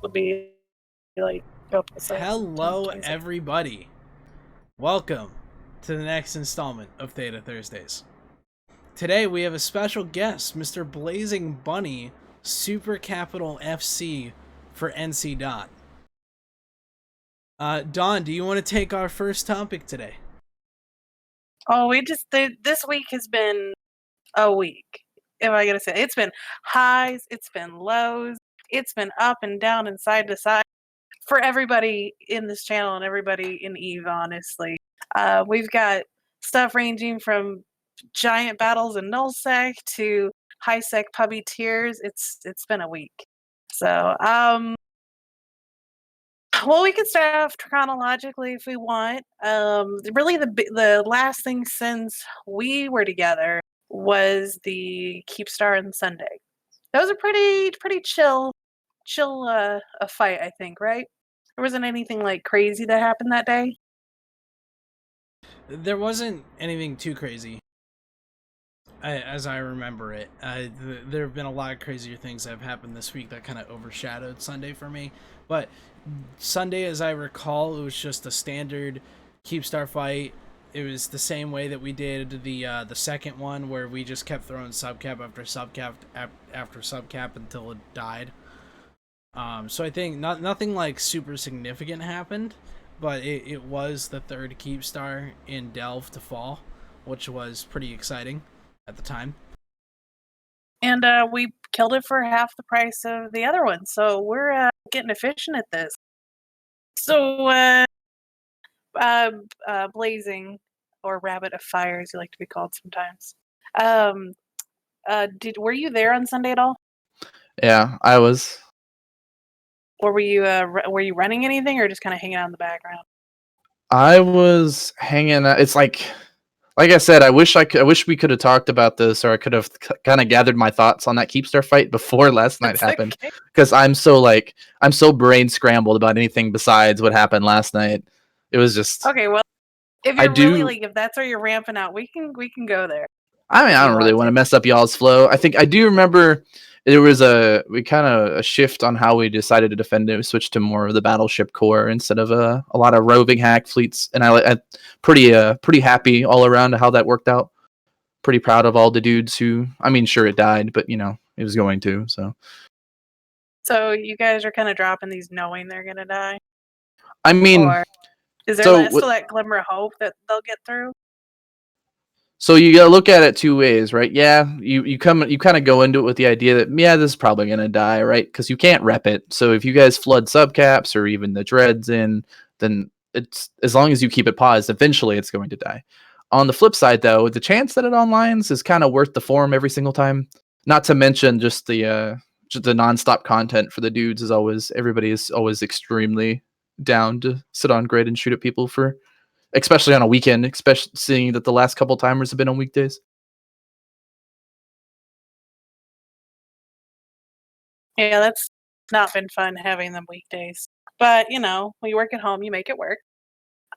Would be like hello everybody, welcome to the next installment of Theta Thursdays. Today we have a special guest, Mr. Blazing Bunny, super capital FC for NC Dot. Dawn, do you want to take our first topic today? Oh, this week has been a week. Am I gonna say it's been highs, it's been lows, it's been up and down and side to side for everybody in this channel and everybody in EVE, honestly. We've got stuff ranging from giant battles in nullsec to high sec pubby tiers. It's been a week. So well, we can start off chronologically if we want. Really, the last thing since we were together was the Keepstar on Sunday. That was a pretty chill a fight, I think, right? There wasn't anything like crazy that happened that day. There wasn't anything too crazy, as I remember it. There have been a lot of crazier things that have happened this week that kind of overshadowed Sunday for me. But Sunday, as I recall, it was just a standard Keepstar fight. It was the same way that we did the second one, where we just kept throwing subcap after subcap after subcap until it died. So I think nothing like super significant happened, but it was the third Keepstar in Delve to fall, which was pretty exciting at the time. And we killed it for half the price of the other one, so we're getting efficient at this. So Blazing, or Rabbit of Fire, as you like to be called sometimes. Were you there on Sunday at all? Yeah, I was. Or were you running anything, or just kind of hanging out in the background? I was hanging out. It's like I said, I wish we could have talked about this, or I could have kind of gathered my thoughts on that Keepstar fight before last night happened. Because I'm so brain scrambled about anything besides what happened last night. It was just okay. Well, if you're if that's where you're ramping out, we can go there. I mean, I don't really want to mess up y'all's flow. I think I do remember there was a shift on how we decided to defend it. We switched to more of the battleship core instead of a lot of roving hack fleets, and I'm pretty happy all around how that worked out. Pretty proud of all the dudes who, I mean, sure it died, but it was going to. So you guys are kind of dropping these knowing they're gonna die. I mean, or is there still that glimmer of hope that they'll get through? So you gotta look at it two ways, right? Yeah, you kind of go into it with the idea that this is probably gonna die, right? Because you can't rep it. So if you guys flood subcaps or even the dreads in, then it's, as long as you keep it paused, eventually it's going to die. On the flip side, though, the chance that it onlines is kind of worth the form every single time. Not to mention just the just the nonstop content for the dudes is always, everybody is always extremely down to sit on grid and shoot at people for, especially on a weekend, especially seeing that the last couple timers have been on weekdays. Yeah, that's not been fun having them weekdays. But, you know, when you work at home, you make it work.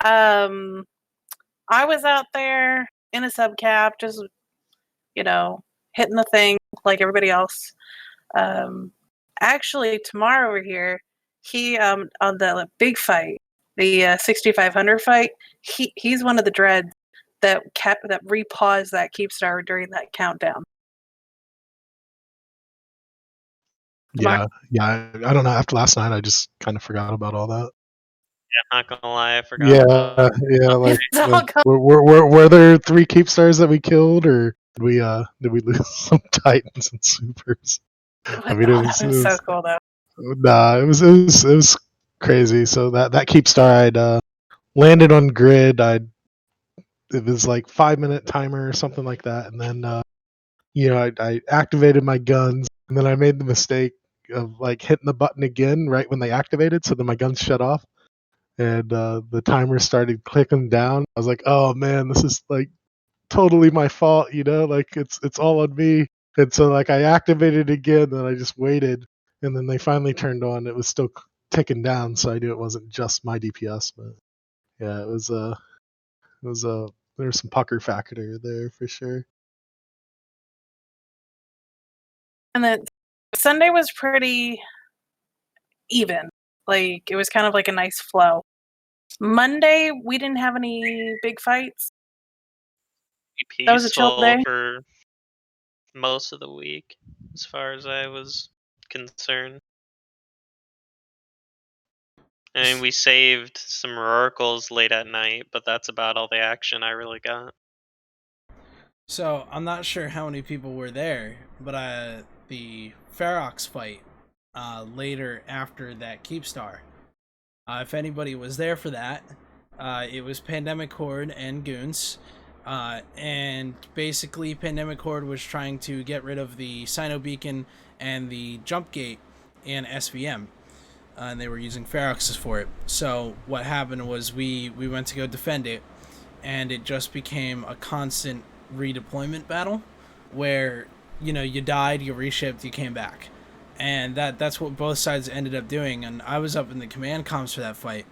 I was out there in a subcap, just, you know, hitting the thing like everybody else. Actually, tomorrow over here, he on the big fight, the 6500 fight, he's one of the dreads that repaused that Keepstar during that countdown. Yeah, I don't know. After last night, I just kind of forgot about all that. Yeah, not gonna lie, I forgot Yeah, about like It's all go- were there 3 keep stars that we killed, or did we lose some titans and supers? I mean, that was so cool though. nah, it was crazy. So that keep star, I'd landed on grid. It was like 5-minute timer or something like that, and then I activated my guns, and then I made the mistake of like hitting the button again right when they activated, so then my guns shut off, and the timer started clicking down. I was like, oh man, this is like totally my fault, like it's all on me. And so like I activated again, and I just waited, and then they finally turned on. It was still ticking down, so I knew it wasn't just my DPS, but yeah, it was there was some pucker factor there for sure. And then Sunday was pretty even. Like it was kind of like a nice flow. Monday we didn't have any big fights. That was a chill day for most of the week, as far as I was concerned. I mean, we saved some oracles late at night, but that's about all the action I really got. So I'm not sure how many people were there, but the Ferox fight later after that Keepstar. If anybody was there for that, it was Pandemic Horde and Goons. And basically Pandemic Horde was trying to get rid of the Sino Beacon and the Jump Gate and SVM. And they were using Feroxes for it. So what happened was we went to go defend it, and it just became a constant redeployment battle where, you died, you reshipped, you came back. And that's what both sides ended up doing. And I was up in the command comms for that fight.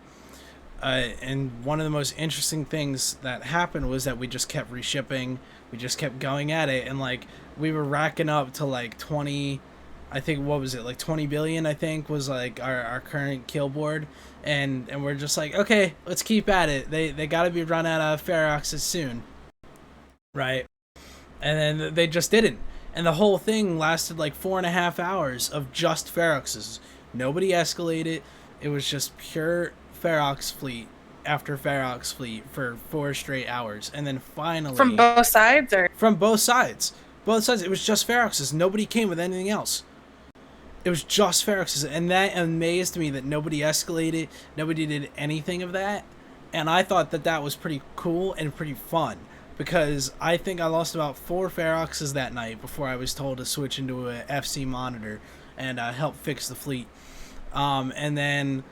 And one of the most interesting things that happened was that we just kept reshipping. We just kept going at it. And, we were racking up to, 20... I think, what was it, 20 billion, I think, was, our current kill board. And we're just like, okay, let's keep at it. They gotta be run out of Feroxes soon. Right? And then they just didn't. And the whole thing lasted 4.5 hours of just Feroxes. Nobody escalated. It was just pure Ferox fleet after Ferox fleet for 4 straight hours. And then finally... From both sides, or? From both sides. Both sides. It was just Feroxes. Nobody came with anything else. It was just Feroxes. And that amazed me that nobody escalated. Nobody did anything of that. And I thought that was pretty cool and pretty fun. Because I think I lost about 4 Feroxes that night before I was told to switch into a FC monitor and help fix the fleet. And then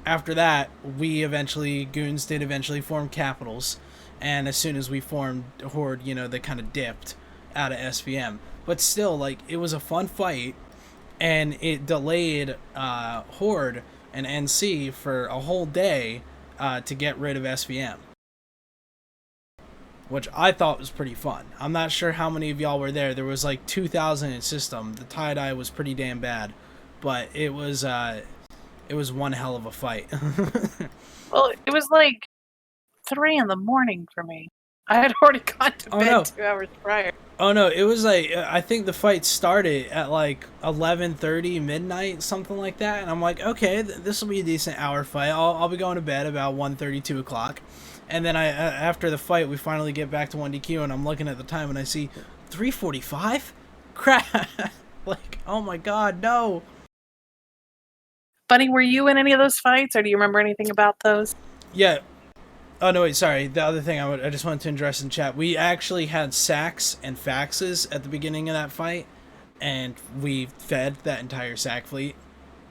after that, Goons did eventually form Capitals. And as soon as we formed Horde, they kind of dipped out of SVM. But still, it was a fun fight. And it delayed Horde and NC for a whole day to get rid of SVM. Which I thought was pretty fun. I'm not sure how many of y'all were there. There was 2,000 in system. The tie-dye was pretty damn bad. But it was one hell of a fight. Well, it was 3 in the morning for me. I had already gone to bed 2 hours prior. Oh no, it was I think the fight started at 11:30 midnight, something like that. And I'm like, okay, this will be a decent hour fight. I'll be going to bed about 1:30, 2 o'clock. And then after the fight, we finally get back to 1DQ, and I'm looking at the time, and I see 3:45? Crap! Oh my god, no! Bunny, were you in any of those fights, or do you remember anything about those? Yeah. Oh, no, wait, sorry. The other thing I just wanted to address in chat, we actually had sacks and faxes at the beginning of that fight, and we fed that entire sack fleet,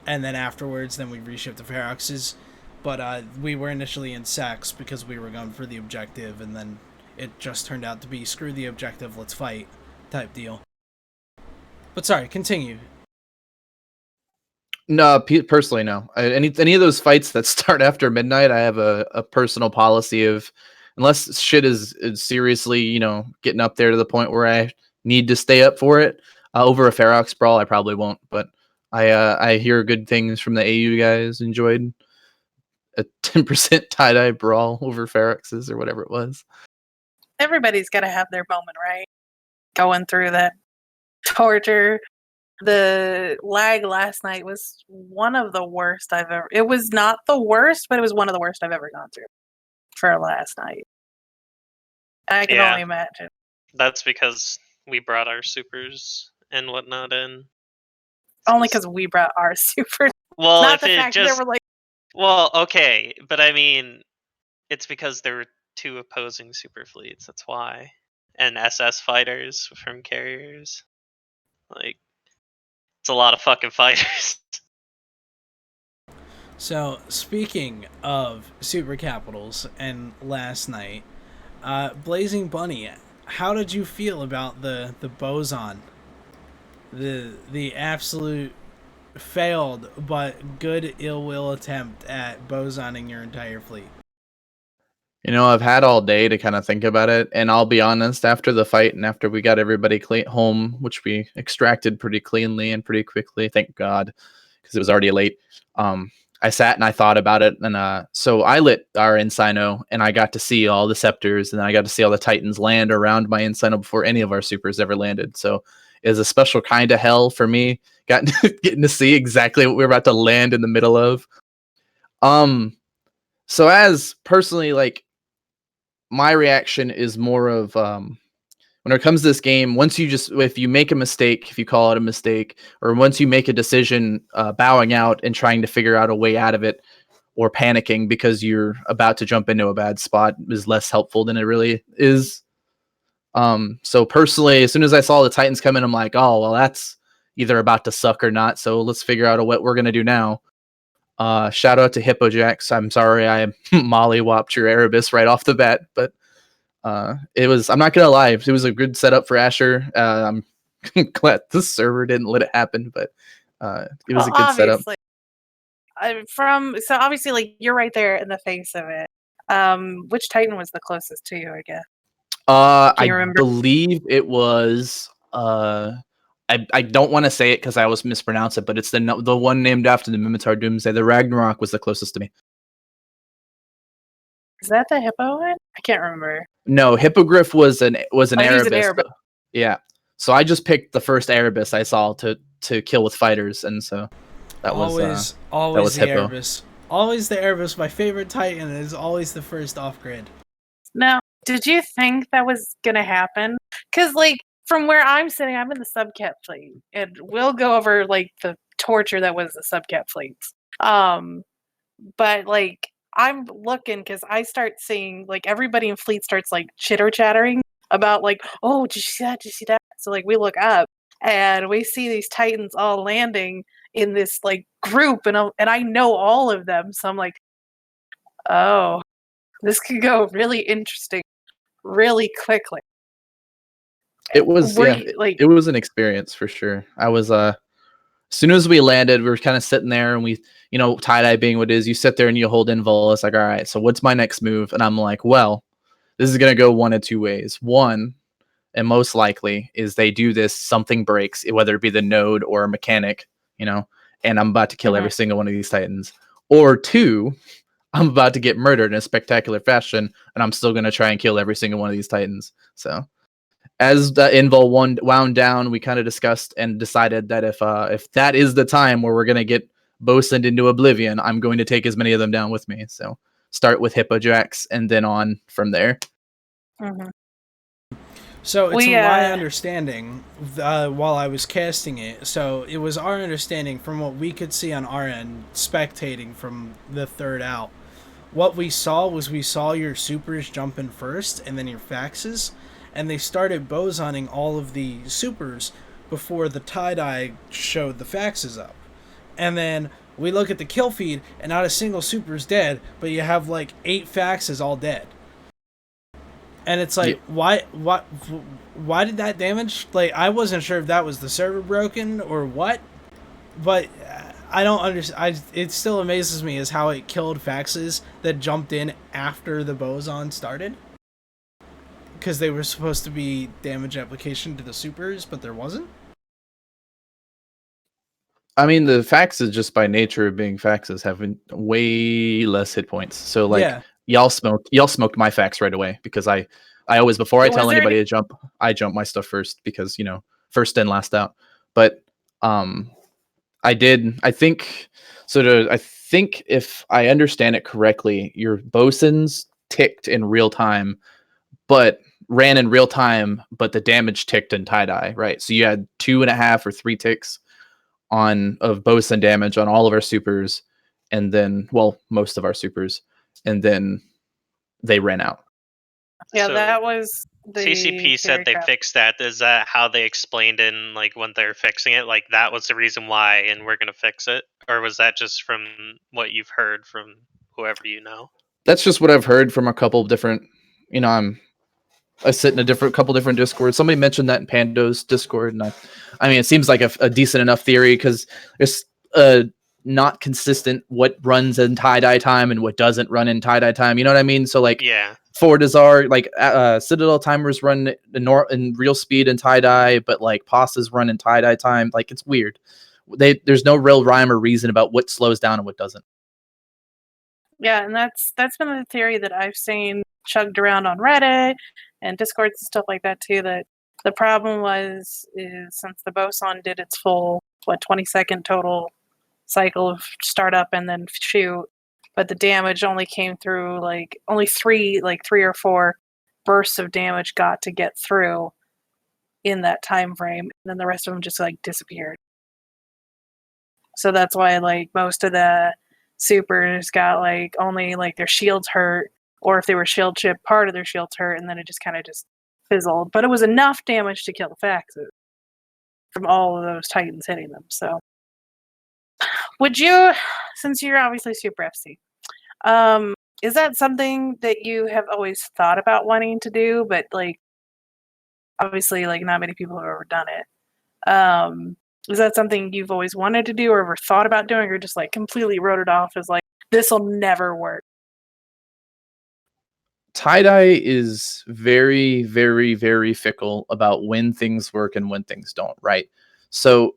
and then afterwards, then we reshipped the Feroxes. But we were initially in sacks because we were going for the objective, and then it just turned out to be screw the objective, let's fight type deal. But sorry, continue. No, personally, no. Any of those fights that start after midnight, I have a personal policy of, unless shit is seriously, getting up there to the point where I need to stay up for it, over a Ferox brawl, I probably won't. But I hear good things from the AU guys. Enjoyed a 10% tie-dye brawl over Feroxes or whatever it was. Everybody's got to have their moment, right? Going through that torture. The lag last night was one of the worst I've ever. It was not the worst, but it was one of the worst I've ever gone through for last night. I can only imagine. That's because we brought our supers and whatnot in. Only because we brought our supers. Well, not if the it fact just they were like. well, okay, but I mean, it's because there were 2 opposing super fleets. That's why, and SS fighters from carriers. Like, it's a lot of fucking fighters. So, speaking of super capitals and last night, Blazing Bunny, how did you feel about the boson? The absolute failed but good ill will attempt at bosoning your entire fleet. I've had all day to kind of think about it, and I'll be honest, after the fight and after we got everybody home, which we extracted pretty cleanly and pretty quickly, thank God, because it was already late, I sat and I thought about it, and so I lit our Insino, and I got to see all the Scepters, and then I got to see all the Titans land around my Insino before any of our supers ever landed, so it was a special kind of hell for me, getting to see exactly what we were about to land in the middle of. So as personally, like, my reaction is more of, when it comes to this game, if you make a mistake, if you call it a mistake, or once you make a decision, bowing out and trying to figure out a way out of it, or panicking because you're about to jump into a bad spot, is less helpful than it really is. So personally, as soon as I saw the Titans come in, I'm like, oh, well, that's either about to suck or not. So let's figure out what we're going to do now. Shout out to Hippojax. I'm sorry I mollywopped your Erebus right off the bat, but I'm not gonna lie, it was a good setup for Asher. I'm glad the server didn't let it happen, but it was a good setup. So obviously, like, you're right there in the face of it. Which Titan was the closest to you, I guess? I believe it was I don't want to say it because I always mispronounce it, but it's the one named after the Minotaur Doomsday. The Ragnarok was the closest to me. Is that the Hippo one? I can't remember. No, Hippogriff was an Erebus. Erebus. Yeah. So I just picked the first Erebus I saw to kill with fighters, and so that was the Hippo. Erebus. Always the Erebus. My favorite Titan is always the first off grid. Now, did you think that was gonna happen? Because, like, from where I'm sitting, I'm in the subcat fleet, and we'll go over, like, the torture that was the subcat fleets. But, like, I'm looking because I start seeing, like, everybody in fleet starts, like, chitter-chattering about, like, oh, did you see that? Did you see that? So, like, we look up, and we see these Titans all landing in this, like, group, and I know all of them, so I'm like, oh, this could go really interesting really quickly. It was it was an experience for sure. I was as soon as we landed, we were kind of sitting there, and we, tie-dye being what it is, you sit there and you hold invul. It's like, all right, so what's my next move? And I'm like, well, this is gonna go one of two ways. One, and most likely, is they do this, something breaks, whether it be the node or a mechanic, and I'm about to kill every single one of these Titans. Or two, I'm about to get murdered in a spectacular fashion, and I'm still gonna try and kill every single one of these Titans. So as the invul wound down, we kind of discussed and decided that if that is the time where we're gonna get bosuned into oblivion, I'm going to take as many of them down with me. So start with Hippojax and then on from there. Mm-hmm. So it's my understanding, while I was casting it, so it was our understanding from what we could see on our end, spectating from the third out. What we saw your supers jump in first, and then your faxes, and they started bosoning all of the supers before the tie-dye showed the faxes up. And then we look at the kill feed, and not a single super is dead, but you have like 8 faxes all dead. And it's like, why did that damage? Like, I wasn't sure if that was the server broken or what, but I don't understand. It still amazes me as how it killed faxes that jumped in after the boson started, because they were supposed to be damage application to the supers, but there wasn't. I mean, the faxes, just by nature of being faxes, have way less hit points. So, like, Yeah. y'all smoked my fax right away, because I always, before I tell anybody to jump, I jump my stuff first, because, you know, first in, last out. But I think if I understand it correctly, your bosons ticked in real time, but ran in real time, but the damage ticked in tie-dye, right? So you had 2.5 or 3 ticks of boson damage on all of our supers, and then, well, most of our supers, and then they ran out. Yeah, So that was the CCP said they fixed that. Is that how they explained in, like, when they're fixing it? Like, that was the reason why, and we're gonna fix it? Or was that just from what you've heard from whoever you know? That's just what I've heard from a couple of different, you know, I sit in a couple different discords. Somebody mentioned that in Pando's Discord, and I mean, it seems like a decent enough theory, because it's not consistent what runs in tie-dye time and what doesn't run in tie-dye time. You know what I mean? So, like, Yeah. Fortizar, like, Citadel timers run in real speed in tie-dye, but like Pastas run in tie-dye time. Like, it's weird. There's no real rhyme or reason about what slows down and what doesn't. Yeah, and that's been a theory that I've seen chugged around on Reddit and Discords and stuff like that too. That the problem is since the boson did its full 20-second total cycle of startup and then shoot, but the damage only came through only three or four bursts of damage got to get through in that time frame, and then the rest of them just disappeared. So that's why most of the supers got only their shields hurt, or if they were shield chipped, part of their shields hurt, and then it just kind of fizzled. But it was enough damage to kill the faxes from all of those titans hitting them. So would you, since you're obviously super FC, is that something that you have always thought about wanting to do, but obviously not many people have ever done it? Is that something you've always wanted to do or ever thought about doing, or just completely wrote it off as this will never work? Tie-dye is very, very, very fickle about when things work and when things don't, right? So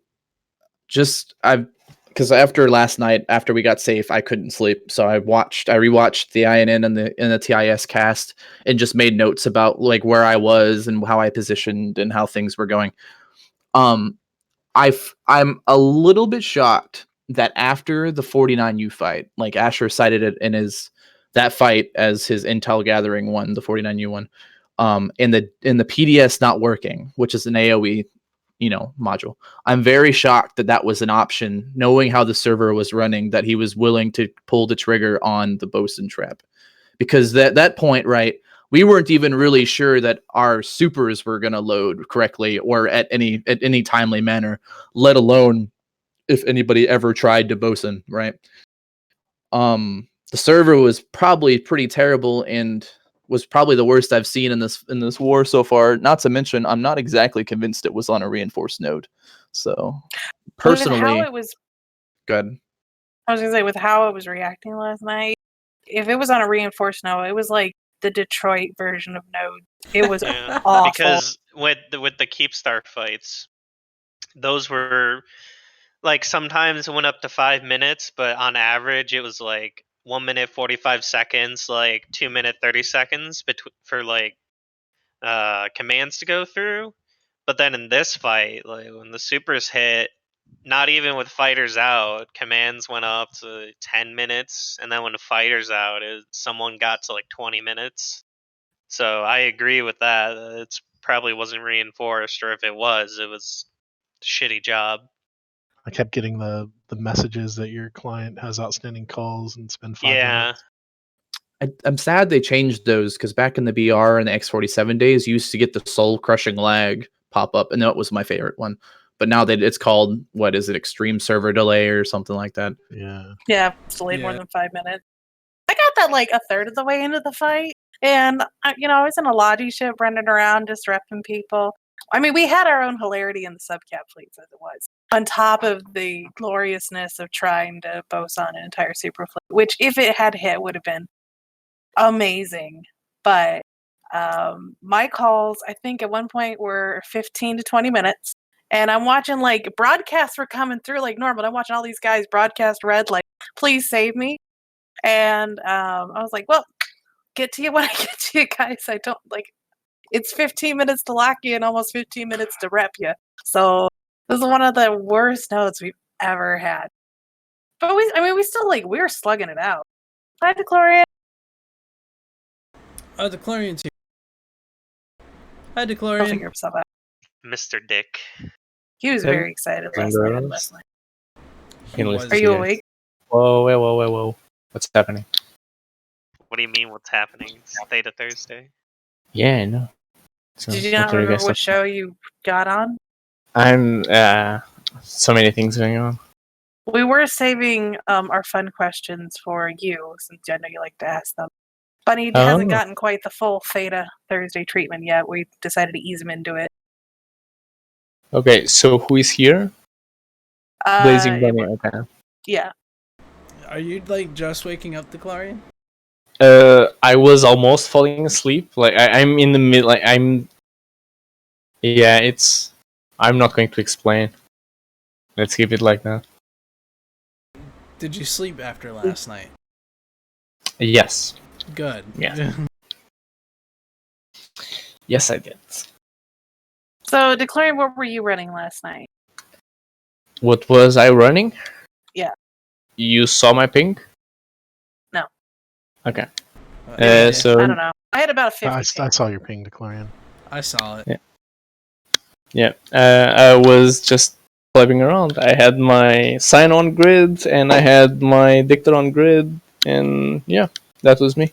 because after last night, after we got safe, I couldn't sleep. So I rewatched the INN and the TIS cast, and just made notes about where I was and how I positioned and how things were going. I'm a little bit shocked that after the 49U fight, Asher cited it in that fight as his intel gathering one, the 49U one, in the PDS not working, which is an AoE, module. I'm very shocked that was an option, knowing how the server was running, that he was willing to pull the trigger on the boson trap, because that point, right, we weren't even really sure that our supers were going to load correctly or at any timely manner, let alone if anybody ever tried to boson, right? The server was probably pretty terrible and was probably the worst I've seen in this war so far. Not to mention, I'm not exactly convinced it was on a reinforced node. So, personally, how it was, go ahead. I was gonna say, with how it was reacting last night, if it was on a reinforced node, it was like the Detroit version of node. It was awful. Because with the Keepstar fights, those were sometimes it went up to 5 minutes, but on average it was 1 minute 45 seconds, 2 minute 30 seconds for commands to go through. But then in this fight, when the supers hit, not even with fighters out, commands went up to 10 minutes, and then when the fighters out, someone got to 20 minutes. So I agree with that. It's probably wasn't reinforced, or if it was a shitty job. I kept getting the messages that your client has outstanding calls and it's been 5 Yeah. minutes. I'm sad they changed those, because back in the BR and the X47 days, you used to get the soul crushing lag pop up, and that was my favorite one. But now that it's called, what is it, extreme server delay or something like that? Yeah. Yeah, it's delayed more than 5 minutes. I got that like a third of the way into the fight, and I was in a Logi ship running around just repping people. I mean, we had our own hilarity in the subcap fleets as it was, on top of the gloriousness of trying to boson an entire super fleet, which if it had hit would have been amazing. But my calls, I think at one point were 15 to 20 minutes. And I'm watching like broadcasts were coming through like normal. I'm watching all these guys broadcast red, like, please save me. And I was like, well, get to you when I get to you guys. I don't like it's 15 minutes to lock you and almost 15 minutes to rep you. So this is one of the worst notes we've ever had. But we still we were slugging it out. Hi, DeClorian. Oh, DeClorian too. Hi, He'll DeClorian. figure himself out. Mr. Dick. He was very excited last night and last night. He was. Are you awake? Whoa. What's happening? What do you mean? What's happening? It's Theta Thursday. Yeah, I know. So, Did you not what are you remember guys what talking show you got on? I'm so many things going on. We were saving our fun questions for you, since I know you like to ask them. Bunny hasn't gotten quite the full Theta Thursday treatment yet. We decided to ease him into it. Okay, so who is here? Blazing Bunny. Okay. Yeah. Are you like just waking up, DeClorian? I was almost falling asleep. Like I'm in the mid. Like I'm. Yeah, it's. I'm not going to explain. Let's keep it like that. Did you sleep after last night? Yes. Good. Yeah. Yes, I did. So, DeClorian, what were you running last night? What was I running? Yeah. You saw my ping? No. Okay. Yeah. So I don't know. I had about a 50 I ping. saw your ping, DeClorian. I saw it. Yeah. I was just flapping around. I had my sign on grid and I had my dictator on grid, and yeah, that was me.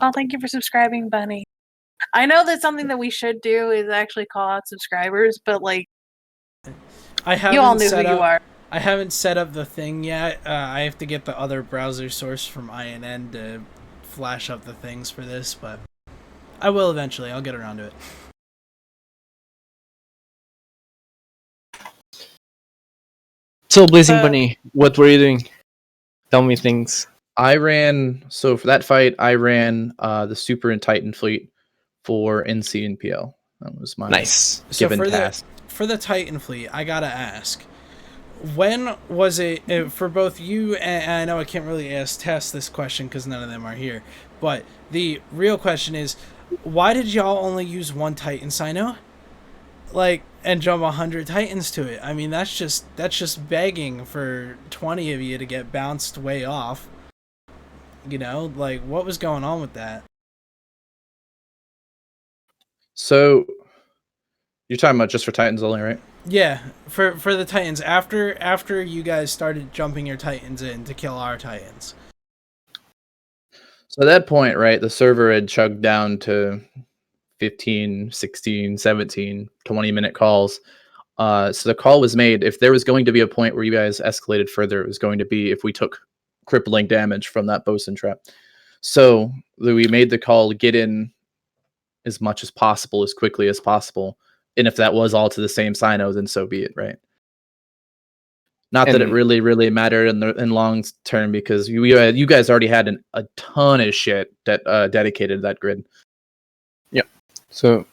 Oh, thank you for subscribing, Bunny. I know that something that we should do is actually call out subscribers, but like, I haven't you all knew set who up, you are. I haven't set up the thing yet. I have to get the other browser source from INN to flash up the things for this, but I will eventually. I'll get around to it. So, Blazing Bunny, what were you doing? Tell me things. So for that fight, I ran the Super and Titan fleet for NC and PL. That was my Nice. given so task. For the Titan fleet, I gotta ask, when was it for both you and I know I can't really ask Tess this question because none of them are here, but the real question is, why did y'all only use one Titan Sino? Like, and jump 100 Titans to it. I mean, that's just begging for 20 of you to get bounced way off. You know, like, what was going on with that? So you're talking about just for Titans only, right? Yeah, for the Titans, after you guys started jumping your Titans in to kill our Titans. So at that point, right, the server had chugged down to 15, 16, 17, 20-minute calls. So the call was made, if there was going to be a point where you guys escalated further, it was going to be if we took crippling damage from that bosun trap. So we made the call to get in as much as possible, as quickly as possible. And if that was all to the same Sino, then so be it, right? Not that it really mattered in long term, because you guys already had a ton of shit that dedicated to that grid. Yeah. So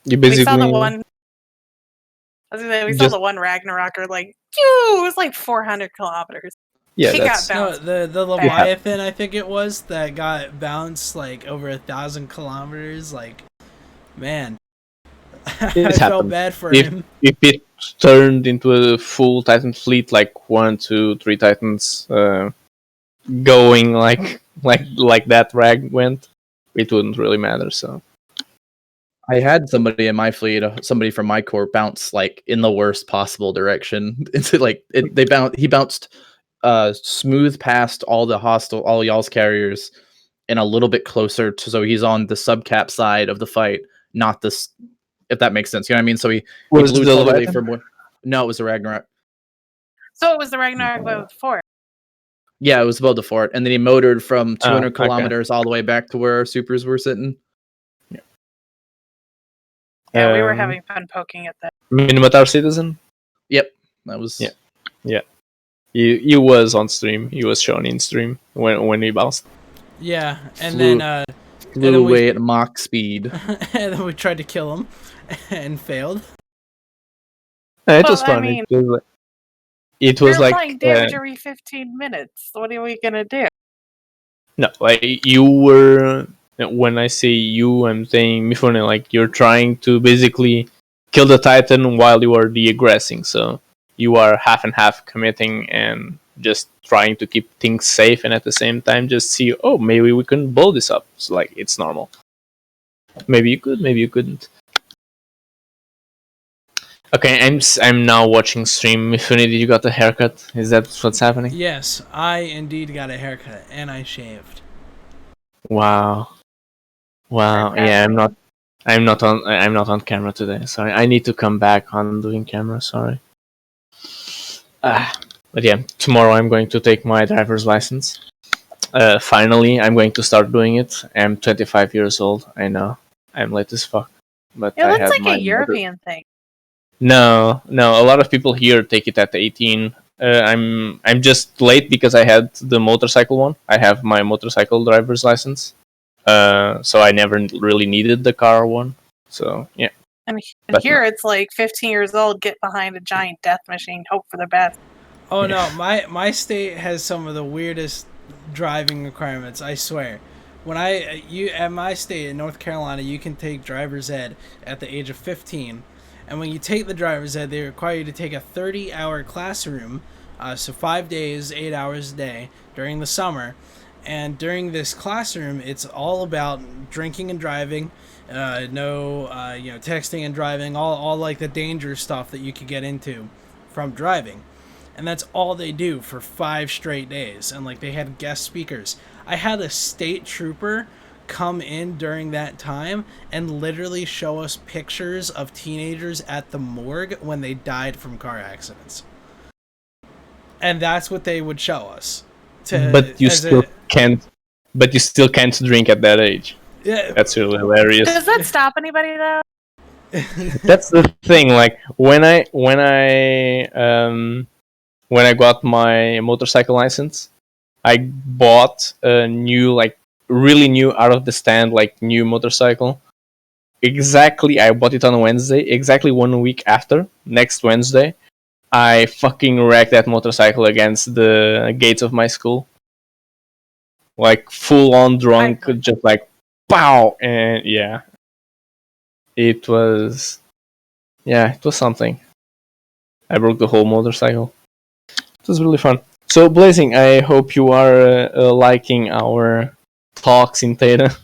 you We basically saw the one. I was gonna say, we saw the one Ragnaroker, like, it was like 400 kilometers. Yeah, he that's got bounced. No, the Leviathan, I think it was, that got bounced like over 1,000 kilometers. Like, man, I felt bad for him. If it turned into a full Titan fleet, like 1, 2, 3 Titans going like that rag went, it wouldn't really matter. So I had somebody in my fleet, somebody from my corps, bounce like in the worst possible direction. Into like he bounced smooth past all y'all's carriers, and a little bit closer to, so he's on the subcap side of the fight, not the if that makes sense. You know what I mean? So he Was blew the totally Leviathan? for more. No, it was the Ragnarok. So it was the Ragnarok above the fort. Yeah, it was above the fort, and then he motored from 200 okay. kilometers all the way back to where our supers were sitting. Yeah, we were having fun poking at that. Minimatar Citizen? Yep, that was. Yeah. He was on stream. He was shown in stream when he bounced. Yeah, and Flew- then Flew away at Mach speed. and then we tried to kill him and failed. It Well, was I fun. mean, it we was were like applying damage every 15 minutes. What are we gonna do? no, like you were. When I say you, I'm saying Mifune. Like you're trying to basically kill the Titan while you are de-aggressing. So you are half and half committing and just trying to keep things safe, and at the same time just see, oh, maybe we can blow this up. So like it's normal. Maybe you could, maybe you couldn't. Okay, I'm now watching stream. Mifune, did you got a haircut? Is that what's happening? Yes, I indeed got a haircut and I shaved. Wow. Yeah, I'm not on camera today. Sorry, I need to come back on doing camera. Sorry. But yeah, tomorrow I'm going to take my driver's license. Finally, I'm going to start doing it. I'm 25 years old. I know I'm late as fuck, but Yeah, I that's have like a European thing. No. A lot of people here take it at 18. I'm just late because I had the motorcycle one. I have my motorcycle driver's license, so I never really needed the car one. So yeah. And But here it's like 15 years old, get behind a giant death machine, hope for the best. Oh no, my state has some of the weirdest driving requirements, I swear. When at my state in North Carolina, you can take driver's ed at the age of 15. And when you take the driver's ed, they require you to take a 30-hour classroom, so 5 days, 8 hours a day during the summer. And during this classroom, it's all about drinking and driving, texting and driving, all like the dangerous stuff that you could get into from driving. And that's all they do for 5 straight days. And like they had guest speakers. I had a state trooper come in during that time and literally show us pictures of teenagers at the morgue when they died from car accidents. And that's what they would show us. But you still can't drink at that age. Yeah, that's really hilarious. Does that stop anybody though? That's the thing. Like when I got my motorcycle license, I bought a new, like really new, out of the stand, like new motorcycle. Exactly, I bought it on a Wednesday. Exactly 1 week after, next Wednesday, I fucking wrecked that motorcycle against the gates of my school. Like full on drunk, just like pow, and yeah, it was something. I broke the whole motorcycle. It was really fun. So Blazing, I hope you are liking our talks in Theta.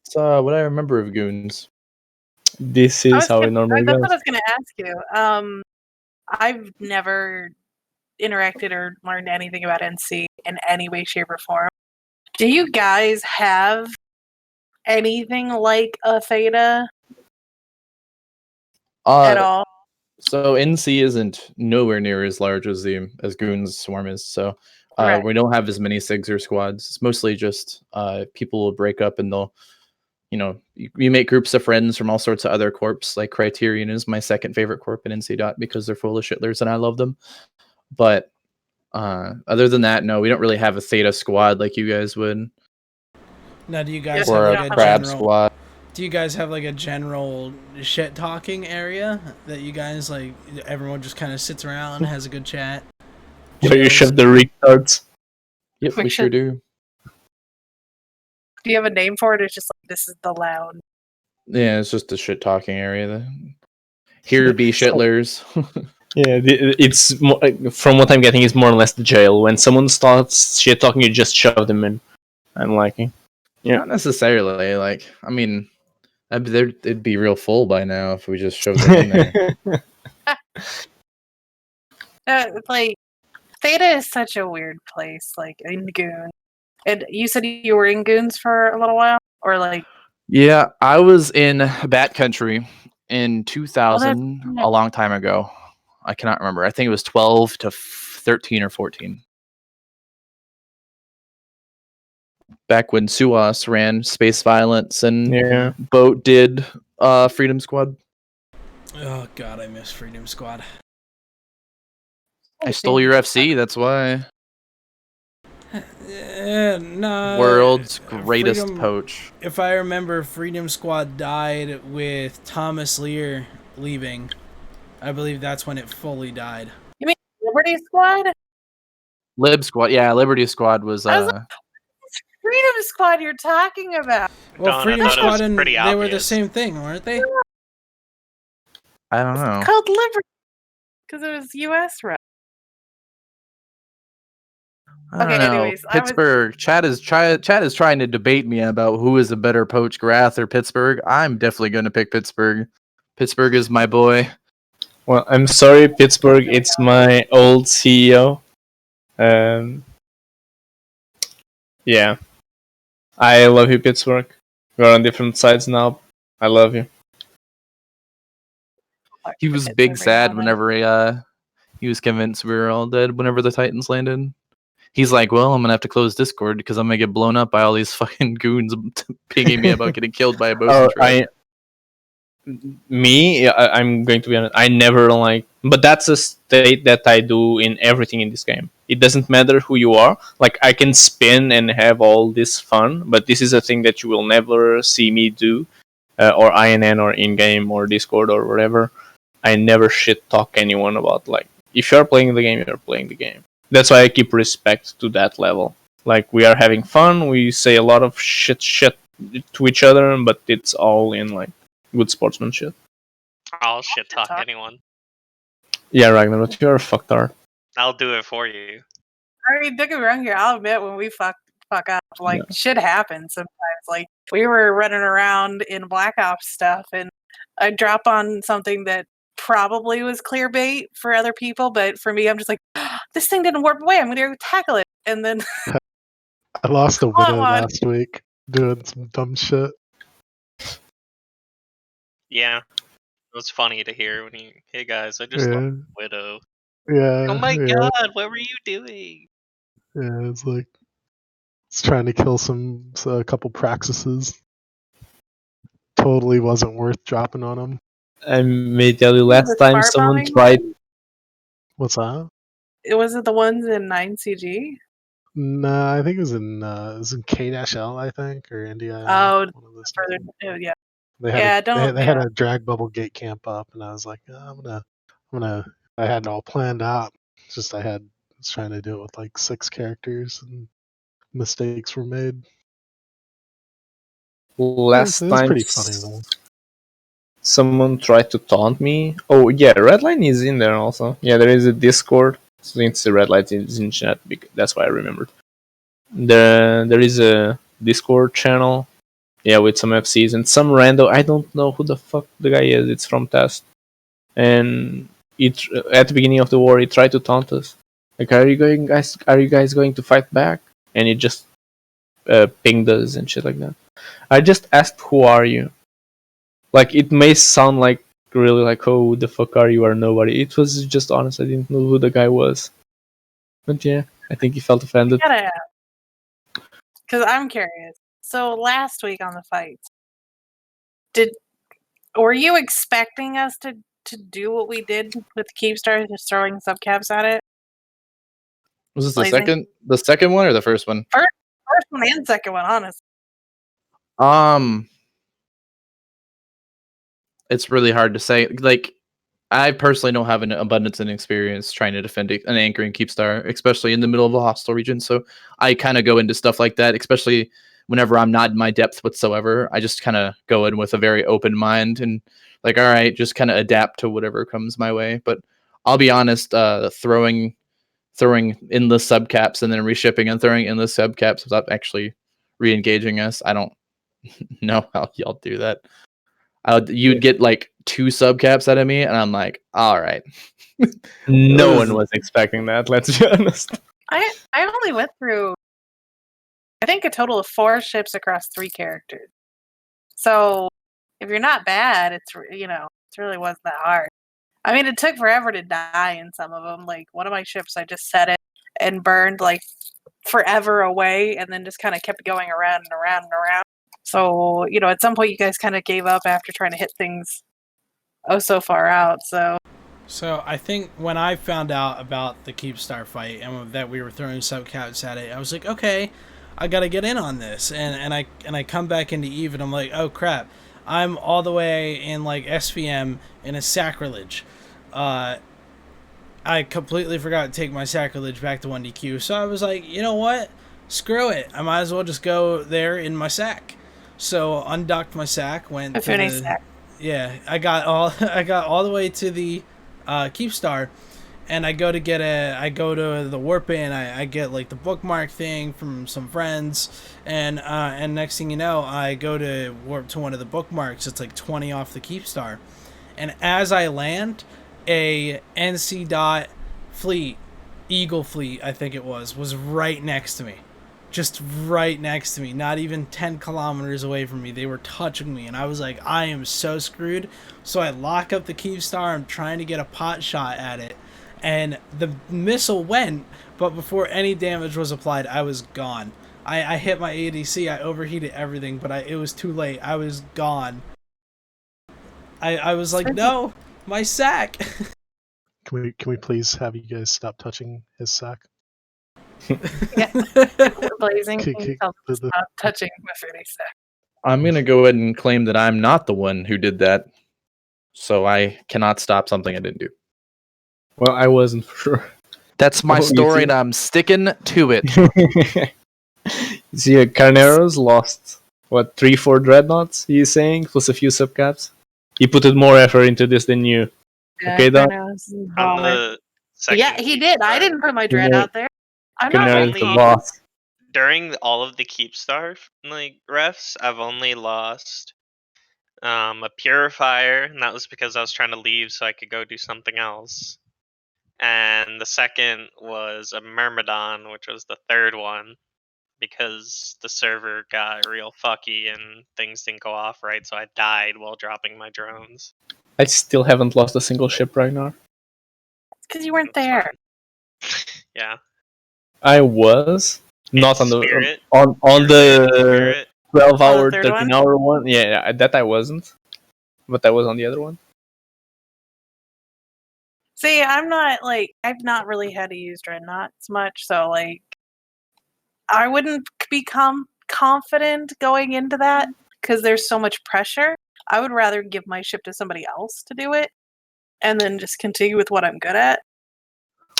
So what I remember of Goons. This is how it normally goes. That's what I was going to ask you. I've never interacted or learned anything about NC in any way, shape, or form. Do you guys have anything like a Theta at all? So NC isn't nowhere near as large as Goons Swarm is. So we don't have as many SIGs or squads. It's mostly just people will break up and they'll, you make groups of friends from all sorts of other corps. Like Criterion is my second favorite corp in NC Dot because they're full of shitlers and I love them. But other than that, no, we don't really have a Theta squad like you guys would. Now, do you guys or have like a crab squad? Do you guys have like a general shit talking area that you guys like? Everyone just kind of sits around, has a good chat. Where you shove the retards. Yep, we sure do. Do you have a name for it? It's just like, this is the loud. Yeah, it's just a shit talking area. Here be shitlers. Yeah, it's from what I'm getting, it's more or less the jail. When someone starts shit talking, you just shove them in. I'm liking. Yeah, not necessarily. Like, I mean, it'd be real full by now if we just shoved them in there. Like, Theta is such a weird place. Like in Goons, and you said you were in Goons for a little while, or like? Yeah, I was in Bat Country in 2000, yeah. a long time ago. I cannot remember. I think it was 12 to 13 or 14. Back when Suas ran Space Violence and Yeah. Boat did Freedom Squad. Oh god, I miss Freedom Squad. I stole your FC, that's why. No. World's greatest Freedom, poach. if I remember, Freedom Squad died with Thomas Lear leaving. I believe that's when it fully died. You mean Liberty Squad? Lib Squad, yeah, Liberty Squad was I was like, Freedom Squad you're talking about? Well, Dawn, I Freedom thought it was Squad and pretty they were the obvious. same thing, weren't they? I don't know. Called Liberty because it was U.S. run. I don't Okay, know. anyways, I was Pittsburgh. Chad is trying to debate me about who is a better poach, Grath or Pittsburgh. I'm definitely going to pick Pittsburgh. Pittsburgh is my boy. Well, I'm sorry, Pittsburgh. It's my old CEO. Yeah. I love you, Pittsburgh. We're on different sides now. I love you. He was big sad whenever he was convinced we were all dead whenever the Titans landed. He's like, well, I'm going to have to close Discord because I'm going to get blown up by all these fucking goons pinging me about getting killed by a Bosun truck. I'm going to be honest. I never but that's a state that I do in everything in this game. It doesn't matter who you are. Like, I can spin and have all this fun, but this is a thing that you will never see me do, or INN or in-game or Discord or whatever. I never shit talk anyone about, like, if you're playing the game, you're playing the game. That's why I keep respect to that level. Like, we are having fun, we say a lot of shit to each other, but it's all in, like, good sportsmanship. I'll shit talk anyone. Yeah, Ragnar, but you're a fucktard. I'll do it for you. I mean, don't get me wrong here. I'll admit when we fuck up, like shit happens sometimes. Like we were running around in Black Ops stuff, and I drop on something that probably was clear bait for other people, but for me, I'm just like, this thing didn't warp away. I'm gonna go tackle it, and then I lost a widow on. last week doing some dumb shit. Yeah. It was funny to hear when he, hey guys, I just lost a widow. Yeah. Oh my god, what were you doing? Yeah, it's like it's trying to kill a couple praxises. Totally wasn't worth dropping on him. I may tell you, last The time smart someone bombing? tried. What's that? Was it the ones in 9CG? Nah, I think it was in K-L, I think, or India. Oh, one of those further, yeah. They had Yeah, a, don't. they had Yeah. a drag bubble gate camp up, and I was like, I'm gonna. I had it all planned out. It's just I was trying to do it with like 6 characters, and mistakes were made. Last It was time pretty funny though. someone tried to taunt me. Oh yeah, Redline is in there also. Yeah, there is a Discord. Since the Redline is in chat, that's why I remembered. There is a Discord channel. Yeah, with some FCs and some rando. I don't know who the fuck the guy is. It's from Test, and at the beginning of the war, he tried to taunt us. Like, are you guys going to fight back? And he just pinged us and shit like that. I just asked, who are you? Like, it may sound like really like, oh, who the fuck are you, or nobody. It was just honest. I didn't know who the guy was. But yeah, I think he felt offended. Because I'm curious. So last week on the fights, were you expecting us to do what we did with Keepstars, just throwing subcaps at it? Was this the second one or the first one? First one and second one, honestly. It's really hard to say. Like, I personally don't have an abundance in experience trying to defend an anchoring Keepstar, especially in the middle of a hostile region. So I kind of go into stuff like that, especially whenever I'm not in my depth whatsoever. I just kind of go in with a very open mind and like, all right, just kind of adapt to whatever comes my way. But I'll be honest, throwing endless subcaps and then reshipping and throwing endless subcaps without actually re-engaging us, I don't know how y'all do that. You'd get like 2 subcaps out of me, and I'm like, all right. No one was expecting that. Let's be honest. I only went through, I think, a total of 4 ships across 3 characters. So if you're not bad, it really wasn't that hard. I mean, it took forever to die in some of them. Like one of my ships, I just set it and burned like forever away, and then just kind of kept going around and around and around. So at some point, you guys kind of gave up after trying to hit things so far out. So I think when I found out about the Keepstar fight and that we were throwing subcaps at it, I was like, okay, I gotta get in on this. And I come back into Eve and I'm like, oh crap, I'm all the way in like SVM in a sacrilege. I completely forgot to take my sacrilege back to 1DQ, so I was like, you know what? Screw it. I might as well just go there in my sack. So undocked my sack, went to the sack. Yeah, I got all the way to the Keepstar, and I go to the warp in. I get like the bookmark thing from some friends, and next thing you know, I go to warp to one of the bookmarks. It's like 20 off the Keepstar, and as I land, a NC dot fleet, Eagle fleet, I think it was right next to me. Just right next to me, not even 10 kilometers away from me. They were touching me, and I was like, I am so screwed. So I lock up the Keepstar. I'm trying to get a pot shot at it, and the missile went, but before any damage was applied, I was gone. I hit my ADC, I overheated everything, but it was too late. I was gone. I was like, no, my sack. Can we please have you guys stop touching his sack? Yeah. Blazing, Okay, can you tell them to stop touching Mifune's sack? I'm gonna go ahead and claim that I'm not the one who did that, so I cannot stop something I didn't do. Well, I wasn't for sure. That's my Oh, you story, see? and I'm sticking to it. See, Carnero's lost, 3-4 dreadnoughts, he's saying, plus a few subcaps. He put more effort into this than you. Okay, Don? On the second Yeah, he did. I Keepstar. didn't put my dread out there. I'm not Carnero's very the only- boss. During all of the Keepstar refs, I've only lost a purifier, and that was because I was trying to leave so I could go do something else. And the second was a Myrmidon, which was the third one, because the server got real fucky and things didn't go off right, so I died while dropping my drones. I still haven't lost a single ship right now. It's because you weren't That's there. Yeah. I was not on the Spirit. on the Spirit. 12-hour, third one? 13-hour one. Yeah, that I wasn't, but I was on the other one. See, I've not really had to use dreadnoughts much, so I wouldn't become confident going into that because there's so much pressure. I would rather give my ship to somebody else to do it, and then just continue with what I'm good at.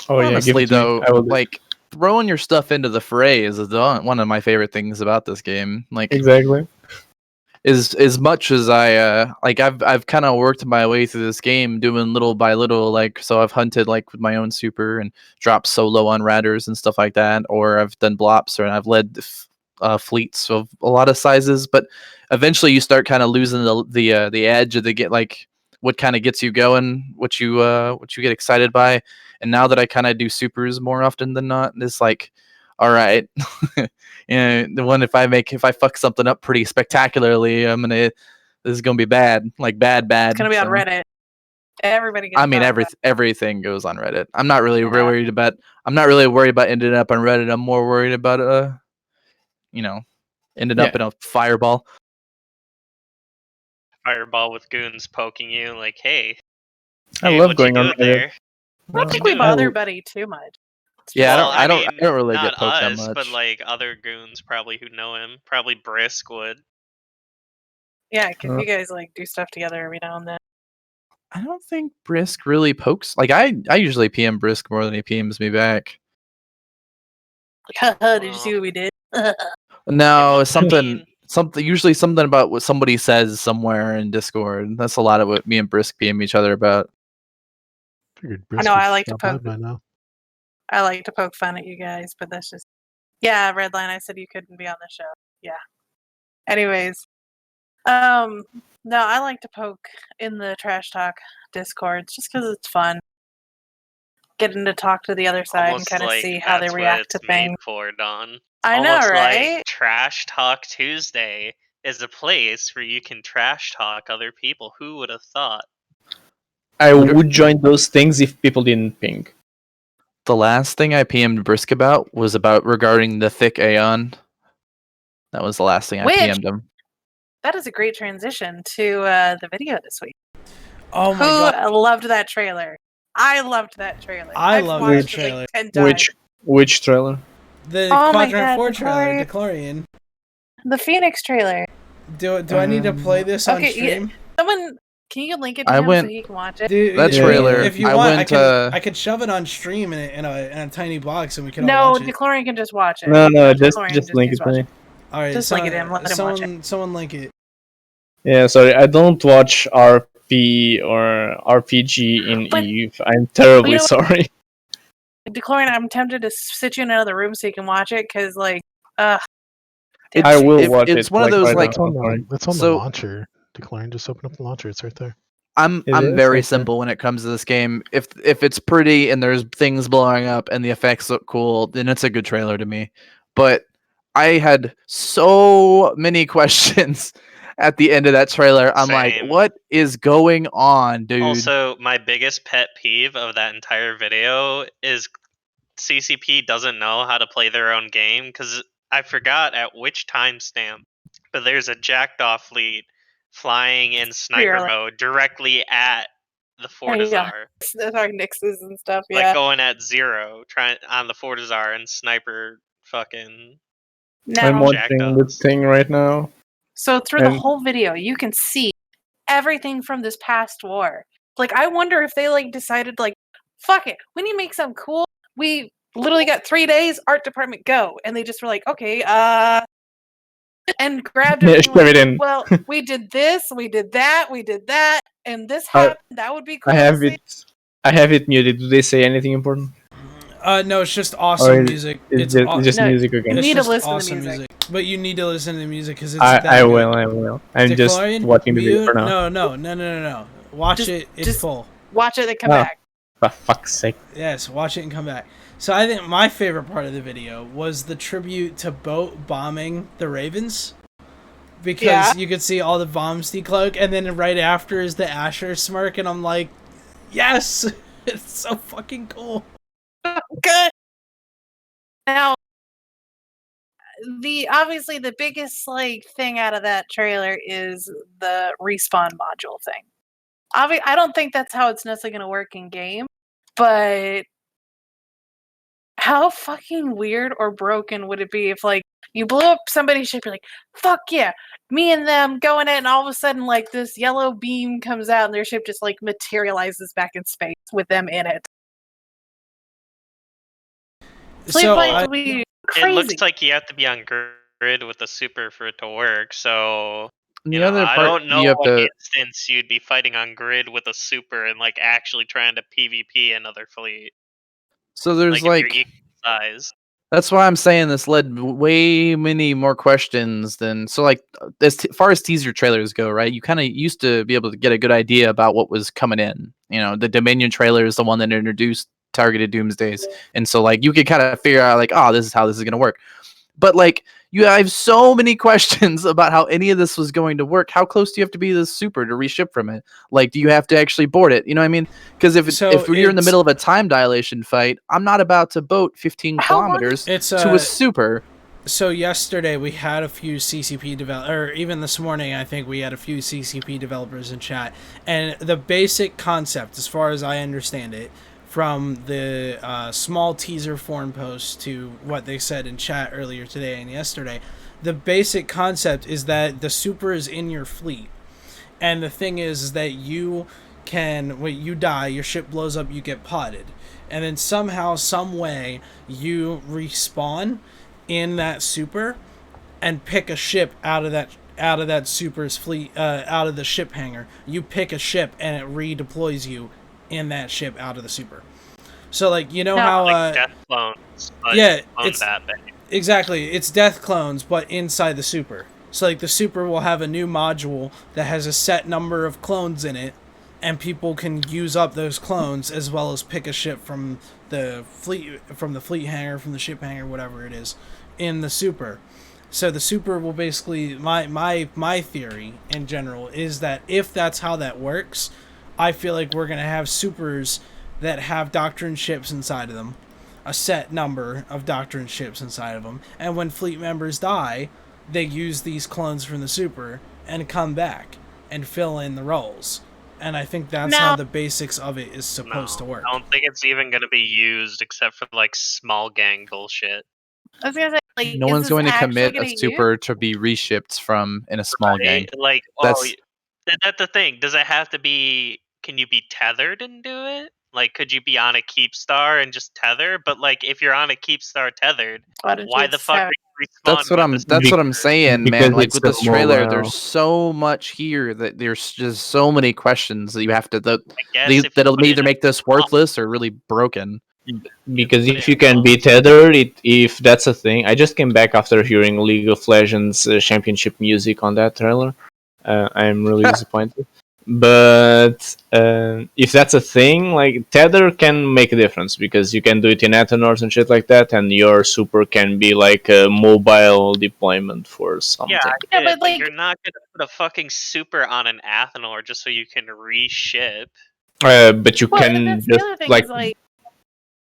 Oh yeah, Honestly, give it to me. though, I will do. like throwing your stuff into the fray is one of my favorite things about this game. Like, Exactly. as much as I've kind of worked my way through this game, doing little by little. Like, so I've hunted like with my own super and dropped solo on radders and stuff like that, or I've done blops, or I've led fleets of a lot of sizes. But eventually, you start kind of losing the edge of what kind of gets you going, what you get excited by. And now that I kind of do supers more often than not, it's like, all right, the one if I fuck something up pretty spectacularly, this is gonna be bad, like bad. It's gonna be on Reddit. Everybody gets. I mean, everything goes on Reddit. I'm not really worried about. I'm not really worried about ending up on Reddit. I'm more worried about ended up in a fireball. Fireball with goons poking you, like, hey. I hey, love what you going on doing there? I don't think we bother Buddy too much. Yeah, Well, I don't really not get poked that us, much. but like other goons probably who know him. Probably Brisk would. Yeah, because you guys do stuff together every now and then. I don't think Brisk really pokes. Like, I usually PM Brisk more than he PMs me back. Did you see what we did? No, must have something been- usually something about what somebody says somewhere in Discord. That's a lot of what me and Brisk PM each other about. Figured I know, I like to Brisk would poke. by now. I like to poke fun at you guys, but that's just Redline. I said you couldn't be on the show. Yeah. Anyways, no, I like to poke in the trash talk Discords just because it's fun. Getting to talk to the other side almost and kind of like see how they that's what react it's to made things. for, Don. I know, Almost right? like Trash Talk Tuesday, is a place where you can trash talk other people. Who would have thought? I would join those things if people didn't ping. The last thing I PM'd Brisk about was regarding the thick Aeon. That was the last thing I Which- PM'd him. That is a great transition to the video this week. Oh my Who god. loved that trailer? I loved that trailer. I I've loved watched that it, trailer. like 10 times. Which trailer? The Oh my Quadrant God, 4 the trailer, DeClorian. The Phoenix trailer. Do I need to play this on Okay, stream? Someone, can you link it to I him went- so he can watch it? Dude, That Yeah. trailer, If you I want, went I could shove it on stream in a tiny box and we can all No, watch it. DeClorian can just watch it. No, just DeClorian link needs it to to watch me. All right, Just link it in, let him watch someone link it. Yeah, sorry, I don't watch RP or RPG in But- Eve. I'm terribly you know what? sorry. DeClorian, I'm tempted to sit you in another room so you can watch it, because, like, I It's- will if- watch it's it. one of those, right like- It's now, on don't worry. the So- launcher. Declaring, just open up the launcher. It's right there. I'm It is very right there. simple when it comes to this game. If it's pretty and there's things blowing up and the effects look cool, then it's a good trailer to me. But I had so many questions at the end of that trailer. I'm like, Same. what is going on, dude? Also, my biggest pet peeve of that entire video is CCP doesn't know how to play their own game, because I forgot at which timestamp, but there's a jacked off fleet flying in sniper Really? mode directly at the Fortizar. Those are Nixes and stuff, Like yeah. going at 0 trying on the Fortizar and sniper fucking I'm Now, jacked watching the up. thing right now. so through the and- whole video, you can see everything from this past war. Like, I wonder if they, like, decided, like, fuck it, we need to make something cool. We literally got 3 days, art department, go. And they just were like, okay, and grabbed Yeah, everything. shove Like, it in. well, we did this, we did that, and this I- happened. That would be cool. I to have see. it. I have it muted. Do they say anything important? No, it's just awesome is- music. It's aw- just No, music again. you it's need to just listen to awesome music. But you need to listen to the music because it's I that good. will. I will. I'm just DeClorian, watching the video mute- for now. No. Watch Just- it. It's just- full. Watch it and come Oh. back. For fuck's sake. Yes, watch it and come back. So I think my favorite part of the video was the tribute to Boat bombing the Ravens. Because Yeah. you could see all the bombs decloak, and then right after is the Asher smirk, and I'm like, yes! It's so fucking cool. Good. Now, obviously the biggest like thing out of that trailer is the respawn module thing. I don't think that's how it's necessarily going to work in game, but how fucking weird or broken would it be if like you blew up somebody's ship, you're like, fuck yeah, me and them going in, and all of a sudden like this yellow beam comes out and their ship just like materializes back in space with them in it. Sleep So Flight I- would be It crazy. looks like you have to be on grid with the super for it to work. So And you the know, other I part, don't know you have what to. instance you'd be fighting on grid with a super and like actually trying to PvP another fleet. So there's Like, if you're like equal size. that's why I'm saying this led way many more questions than so. Like as far as teaser trailers go, right? You kind of used to be able to get a good idea about what was coming in. You know, the Dominion trailer is the one that introduced targeted doomsdays, and so like you could kind of figure out like, oh, this is how this is gonna work. But like I have so many questions about how any of this was going to work. How close do you have to be to the super to reship from it? Like, do you have to actually board it? You know what I mean? Because if So if you're in the it's- middle of a time dilation fight, I'm not about to boat 15 How long- kilometers It's to a super. So yesterday we had a few CCP or even this morning I think we had a few CCP developers in chat, and the basic concept, as far as I understand it, from the small teaser forum post to what they said in chat earlier today and yesterday, the basic concept is that the super is in your fleet, and the thing is that you can, when you die, your ship blows up, you get potted, and then somehow, some way, you respawn in that super and pick a ship out of that super's fleet, out of the ship hangar. You pick a ship and it redeploys you in that ship out of the super. So like, you know No. how Like death clones. But yeah, clone it's that big. exactly, it's death clones but inside the super. So like the super will have a new module that has a set number of clones in it, and people can use up those clones as well as pick a ship from the fleet hangar, from the ship hangar, whatever it is, in the super. So the super will basically my theory in general is that if that's how that works, I feel like we're gonna have supers that have doctrine ships inside of them, a set number of doctrine ships inside of them, and when fleet members die, they use these clones from the super and come back and fill in the roles. And I think that's how the basics of it is supposed to work. I don't think it's even going to be used except for like small gang bullshit. I was gonna say, like, No is one's this going to actually commit gonna a get super to be reshipped from in a small gang. Like, That's- that's the thing. Does it have to be? Can you be tethered and do it? Like, could you be on a keep star and just tether? But like, if you're on a keep star tethered, why the fuck? That's what I'm saying, because man. Like it's with a this trailer, mobile. there's so much here that there's just so many questions that you have to guess if that'll you put either in make this worthless or really broken. Because put if it you can be tethered, if that's a thing. I just came back after hearing League of Legends championship music on that trailer. I'm really disappointed. But if that's a thing, like tether can make a difference because you can do it in Athenors and shit like that, and your super can be like a mobile deployment for something. Yeah, but like, you're not gonna put a fucking super on an Athenor just so you can reship. But you Well, and can that's the just other thing like is like,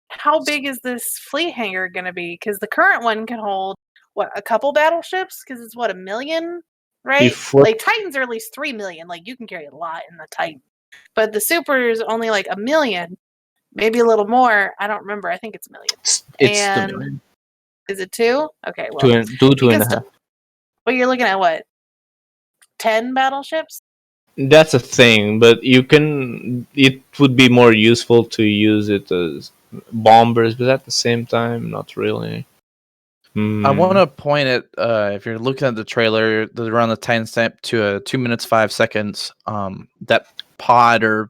how big is this fleet hangar gonna be? Because the current one can hold what, a couple battleships? Because it's what, 1 million, right? Like Titans are at least 3 million. Like you can carry a lot in the Titan, but the super is only like 1 million, maybe a little more. I don't remember. I think it's 1 million. it's 2 And million. is it 2? Okay, well, Two and a half. Well, you're looking at what, 10 battleships? That's a thing, but you can. It would be more useful to use it as bombers, but at the same time, not really. I want to point at if you're looking at the trailer, around the timestamp to 2 minutes 5 seconds. That pod or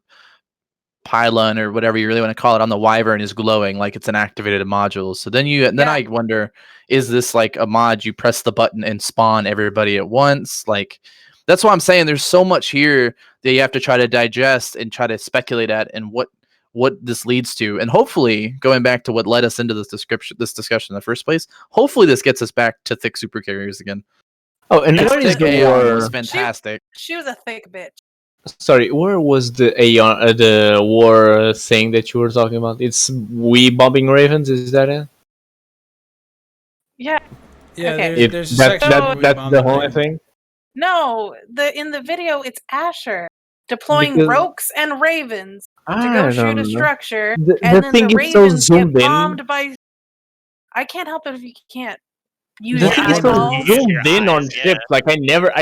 pylon or whatever you really want to call it on the Wyvern is glowing like it's an activated module. So then I wonder, is this like a mod you press the button and spawn everybody at once? Like that's what I'm saying. There's so much here that you have to try to digest and try to speculate at and what this leads to. And hopefully, going back to what led us into this discussion in the first place, hopefully this gets us back to thick super carriers again. Oh, and where is thick the Aeon war? was fantastic. She was a thick bitch. Sorry, where was the Aeon, the war thing that you were talking about? It's we bombing ravens. Is that it? Yeah. Yeah, Okay. there's a section where we that's bomb the the whole Raven. thing. No, in the video it's Asher deploying Because- Rokes and Ravens to I go shoot don't a know. structure, The and then thing the is so Ravens get zoomed in. bombed by. I can't help it if you can't use The your thing is so eyeballs. zoomed in on eyes, yeah. ships. Like I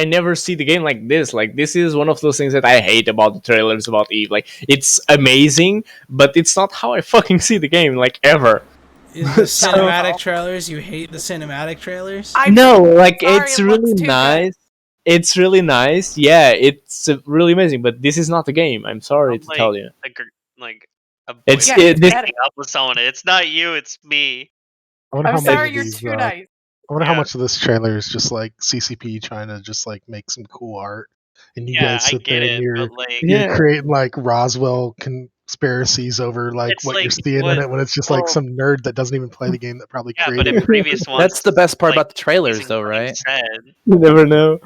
never see the game like this. Like this is one of those things that I hate about the trailers about Eve. Like it's amazing, but it's not how I fucking see the game. Like ever. Is the cinematic trailers? You hate the cinematic trailers? No, like sorry, it's it really looks too nice. It's really nice. Yeah, it's really amazing. But this is not the game. I'm sorry to tell you. Like a boy It's breaking up with someone. It's not you. It's me. I wonder I'm how sorry, much you're of these, too nice. I wonder how Yeah. much of this trailer is just like CCP trying to just like make some cool art, and you Yeah, guys I sit get there and it, you're but like, Yeah. creating like Roswell conspiracies over like It's what you're like, seeing in it when it's just like some nerd that doesn't even play the game that probably yeah, but created in it. previous ones, That's the best part like, about the trailers, using though, what you right? said. You never know.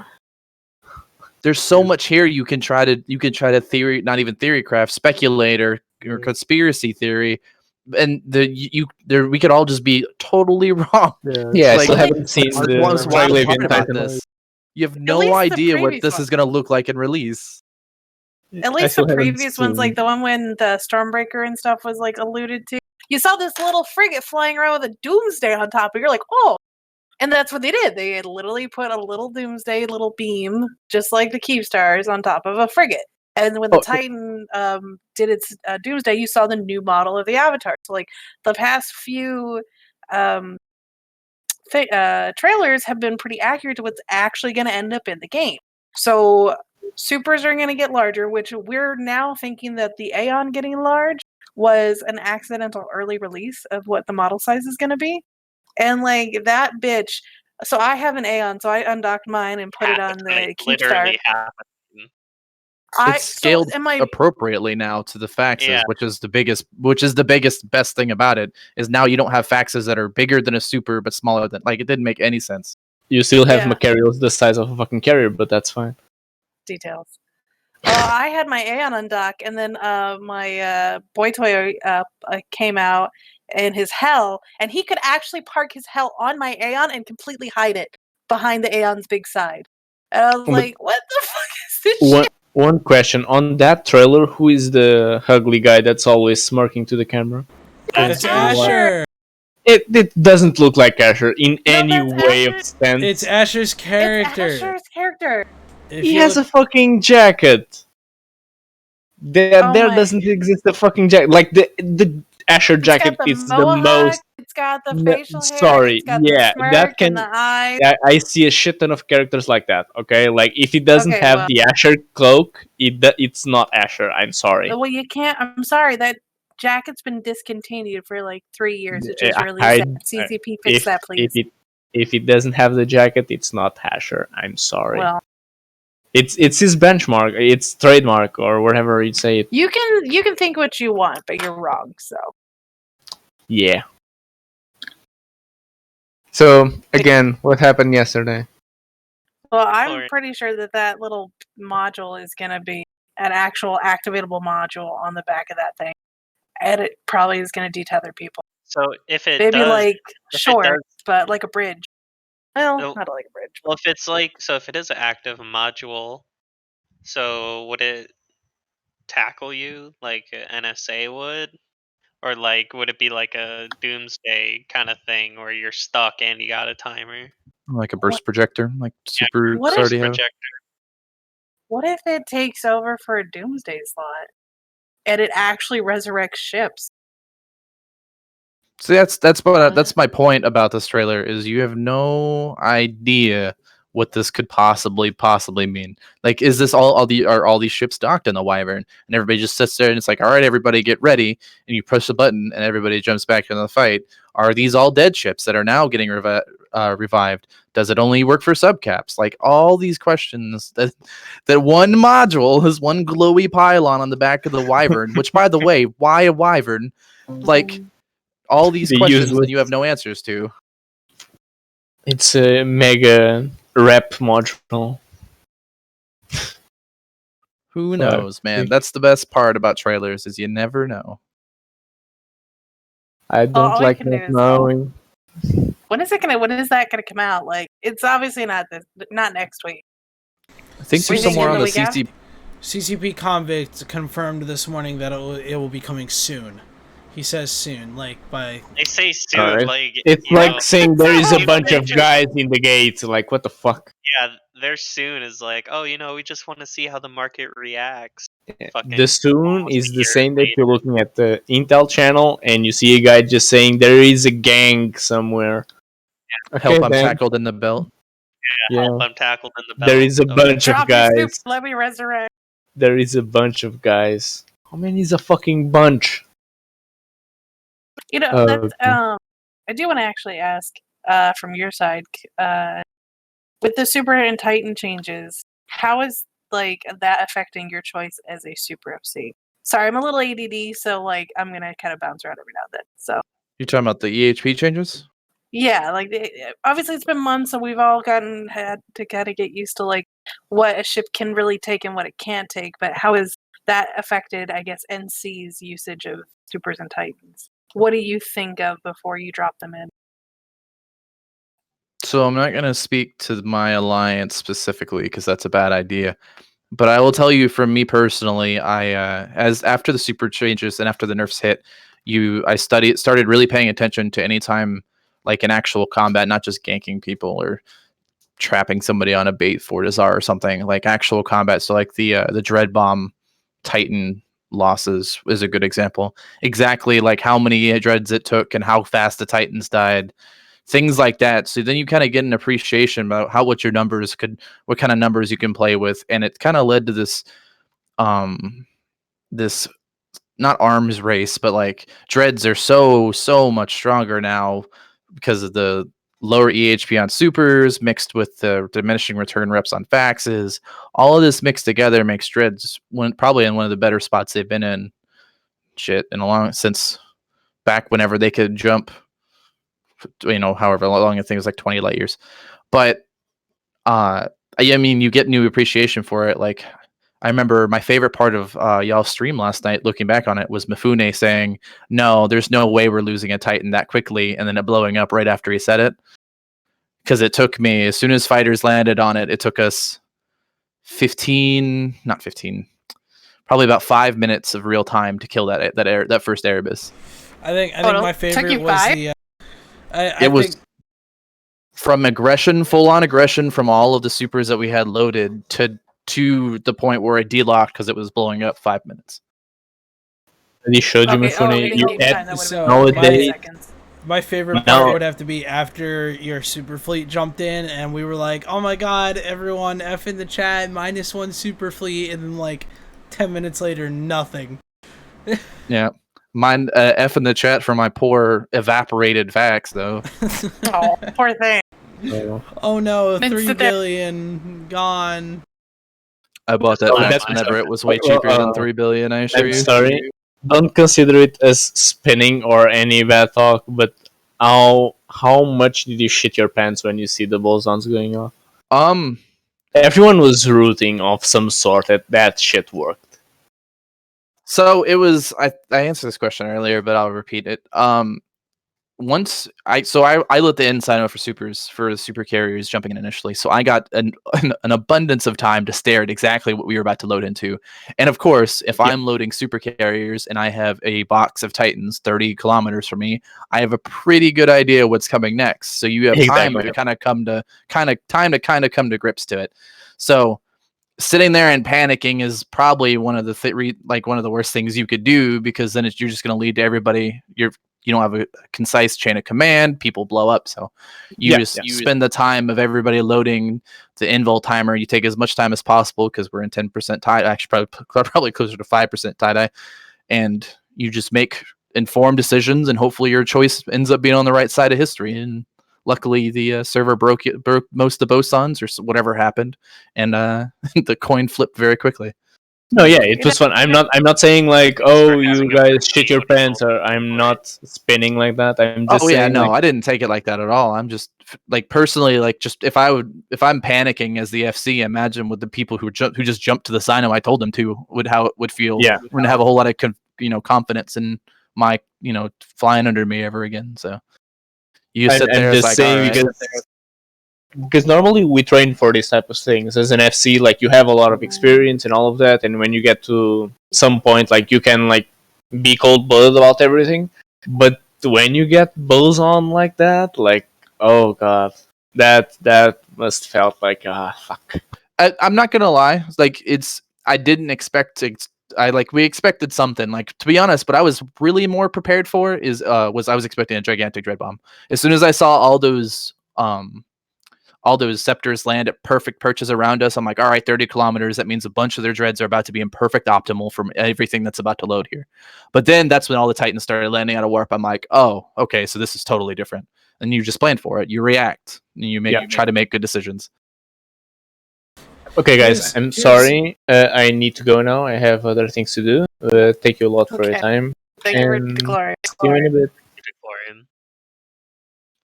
There's so much here you can try to theory, not even theory craft, speculate or conspiracy theory, and we could all just be totally wrong. Yeah, I Like, still haven't seen That's the the most wild Triglavian part about Titan. this. You have least no the idea what previous this one. is going to look like in release. At I least still the haven't previous ones, like the one when the Stormbreaker and stuff was like alluded to. You saw this little frigate flying around with a Doomsday on top, and you're like, oh. And that's what they did. They had literally put a little Doomsday, little beam, just like the Keepstars, on top of a frigate. And when the Titan did its Doomsday, you saw the new model of the Avatar. So, like, the past few trailers have been pretty accurate to what's actually going to end up in the game. So, supers are going to get larger, which we're now thinking that the Aeon getting large was an accidental early release of what the model size is going to be. And like that bitch, so I have an Aeon, so I undocked mine and put it on the Keepstar. Literally happened. It's scaled appropriately now to the faxes, which is the biggest best thing about it is now you don't have faxes that are bigger than a super but smaller than, like, it didn't make any sense. You still have Yeah. materials the size of a fucking carrier, but that's fine. Details. Well, I had my Aeon on dock, and then my boy toy came out in his Hell, and he could actually park his Hell on my Aeon and completely hide it behind the Aeon's big side. And I was But like, what the fuck is this shit? One question on that trailer: who is the ugly guy that's always smirking to the camera? That's It's Asher. Asher. It doesn't look like Asher in any that's way Asher. of sense. It's Asher's It's character. Asher's character. If He you has look- a fucking jacket. There my- doesn't exist a fucking jacket. Like the Asher It's got jacket the is the mohawk. most. It's got the No, facial hair. sorry, It's got yeah, the smirk that can. and the eyes. I see a shit ton of characters like that. Okay, like if it doesn't Okay, have well- the Asher cloak, it's not Asher. I'm sorry. Well, you can't. I'm sorry. That jacket's been discontinued for like 3 years. It just I- released. I- CCP, fix that, please. If it doesn't have the jacket, it's not Asher. I'm sorry. Well, It's his benchmark. It's trademark or whatever you say it. you can think what you want, but you're wrong. So Yeah. So again, what happened yesterday? well, I'm Sorry. pretty sure that little module is gonna be an actual activatable module on the back of that thing, and it probably is gonna detether people. So if it Maybe does, like it short, does- but like a bridge. Well, No. not like a bridge. well, if it's if it is an active module, so would it tackle you like a NSA would, or like would it be like a doomsday kind of thing where you're stuck and you got a timer? Like a burst projector, like super What if- already have. Projector. What if it takes over for a doomsday slot, and it actually resurrects ships? See, that's my point about this trailer is you have no idea what this could possibly mean. Like, is this are all these ships docked in the Wyvern, and everybody just sits there and it's like, all right, everybody get ready, and you push the button and everybody jumps back into the fight? Are these all dead ships that are now getting revived? Does it only work for subcaps? Like all these questions that one module is one glowy pylon on the back of the Wyvern. Which, by the way, why a Wyvern? Like all these The questions useless- that you have no answers to. It's a mega rep module. Who knows, man? That's the best part about trailers is you never know. I don't all you like can do not is- knowing. When is that gonna come out? Like, it's obviously not next week. I think So there's you somewhere think on in the the week after? CC. CCP Convict confirmed this morning that it will be coming soon. He says soon, like by. They say soon, Alright. like It's you like know, saying there is a You bunch of just- guys in the gate. Like, what the fuck? yeah, their soon is like, oh, we just want to see how the market reacts. Fucking The soon almost is a the year same that later. you're looking at the Intel channel and you see a guy just saying there is a gang somewhere. Help, I'm then. tackled in the belt. Yeah. I'm tackled in the belt. There is a Okay. bunch of Drop your soup, guys. let me resurrect. There is a bunch of guys. How many is a fucking bunch? You know, Oh, that's, okay. I do want to actually ask from your side, with the Super and Titan changes, how is like that affecting your choice as a Super FC? Sorry, I'm a little ADD, so like I'm gonna kind of bounce around every now and then. So You're talking about the EHP changes? yeah, like obviously it's been months, so we've all had to kind of get used to like what a ship can really take and what it can't take. But how has that affected, I guess, NC's usage of Supers and Titans? What do you think of before you drop them in? So I'm not going to speak to my alliance specifically because that's a bad idea. But I will tell you, from me personally, as after the super changes and after the nerfs hit, I started really paying attention to any time like an actual combat, not just ganking people or trapping somebody on a bait Fortizar or something, like actual combat. So like the Dread Bomb Titan losses is a good example. Exactly like how many dreads it took and how fast the Titans died. Things like that. So then you kind of get an appreciation about what kind of numbers you can play with, and it kind of led to this not arms race, but like dreads are so much stronger now because of the lower EHP on supers mixed with the diminishing return reps on faxes. All of this mixed together makes dreads probably in one of the better spots they've been in since back whenever they could jump however long the thing was, like 20 light years. But I mean, you get new appreciation for it. Like, I remember my favorite part of y'all's stream last night, looking back on it, was Mifune saying, "No, there's no way we're losing a Titan that quickly," and then it blowing up right after he said it. Because it took me, as soon as fighters landed on it, it took us probably about 5 minutes of real time to kill that first Erebus. I think Total? my Took favorite you was 5? the. It was from aggression, full on aggression from all of the supers that we had loaded to the point where it delocked because it was blowing up 5 minutes. He showed you Okay, Mifune. it You didn't take add time. That would've so been my- 5 seconds. My favorite Now- part would have to be after your super fleet jumped in, and we were like, "Oh my god, everyone, F in the chat, -1 super fleet," and then like 10 minutes later, nothing. Yeah. Mine F in the chat for my poor evaporated Vax, though. Oh, poor thing. Oh no, Then 3 sit there. billion gone. I bought that Oh, Vax that's- whenever it was way Well, cheaper than 3 billion, I assure I'm you. sorry. Don't consider it as spinning or any bad talk, but how much did you shit your pants when you see the bosons going off? Everyone was rooting of some sort that shit worked. So it was. I answered this question earlier, but I'll repeat it. Once I lit the inside for the super carriers jumping in initially, so I got an abundance of time to stare at exactly what we were about to load into. And of course, if I'm loading super carriers and I have a box of Titans 30 kilometers from me, I have a pretty good idea what's coming next. So you have time to kind of come to grips to it. So sitting there and panicking is probably one of the worst things you could do, because then you're just going to lead to everybody. You don't have a concise chain of command. People blow up. So you spend the time of everybody loading the invul timer. You take as much time as possible because we're in 10% tie. Actually, probably closer to 5% tie dye, and you just make informed decisions. And hopefully, your choice ends up being on the right side of history. And luckily, the server broke most of the bosons or whatever happened, and the coin flipped very quickly. No, yeah, it was fun. I'm not saying like, oh, you guys shit your pants, or I'm not spinning like that. I'm just saying, I didn't take it like that at all. I'm just like, personally, like, just if I'm panicking as the FC, imagine with the people who just jumped to the Sino I told them to, how it would feel. Yeah, we're gonna have a whole lot of confidence in my flying under me ever again. So you sit there, I'm just like, saying, because normally we train for these type of things as an FC. Like, you have a lot of experience and all of that, and when you get to some point, like, you can like be cold-blooded about everything. But when you get boson like that, like, oh god, that must felt like fuck. I'm not gonna lie, like, I didn't expect to. We expected something, like, to be honest, but I was really more prepared for I was expecting a gigantic dread bomb. As soon as I saw all those scepters land at perfect perches around us, I'm like, all right, 30 kilometers. That means a bunch of their dreads are about to be in perfect optimal from everything that's about to load here. But then that's when all the Titans started landing out of warp. I'm like, oh, okay, so this is totally different. And you just plan for it. You react. And you try to make good decisions. Okay, guys, I'm sorry. I need to go now. I have other things to do. Thank you a lot for your time. Thank you for the glory. See you in a bit.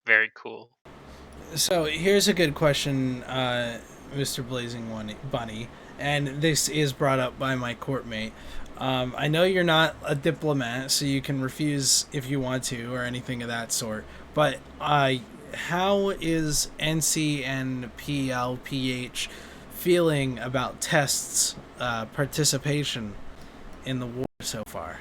Very cool. So here's a good question, Mr. Blazing Bunny, and this is brought up by my courtmate. I know you're not a diplomat, so you can refuse if you want to or anything of that sort, but how is NC and PLPH feeling about tests participation in the war so far?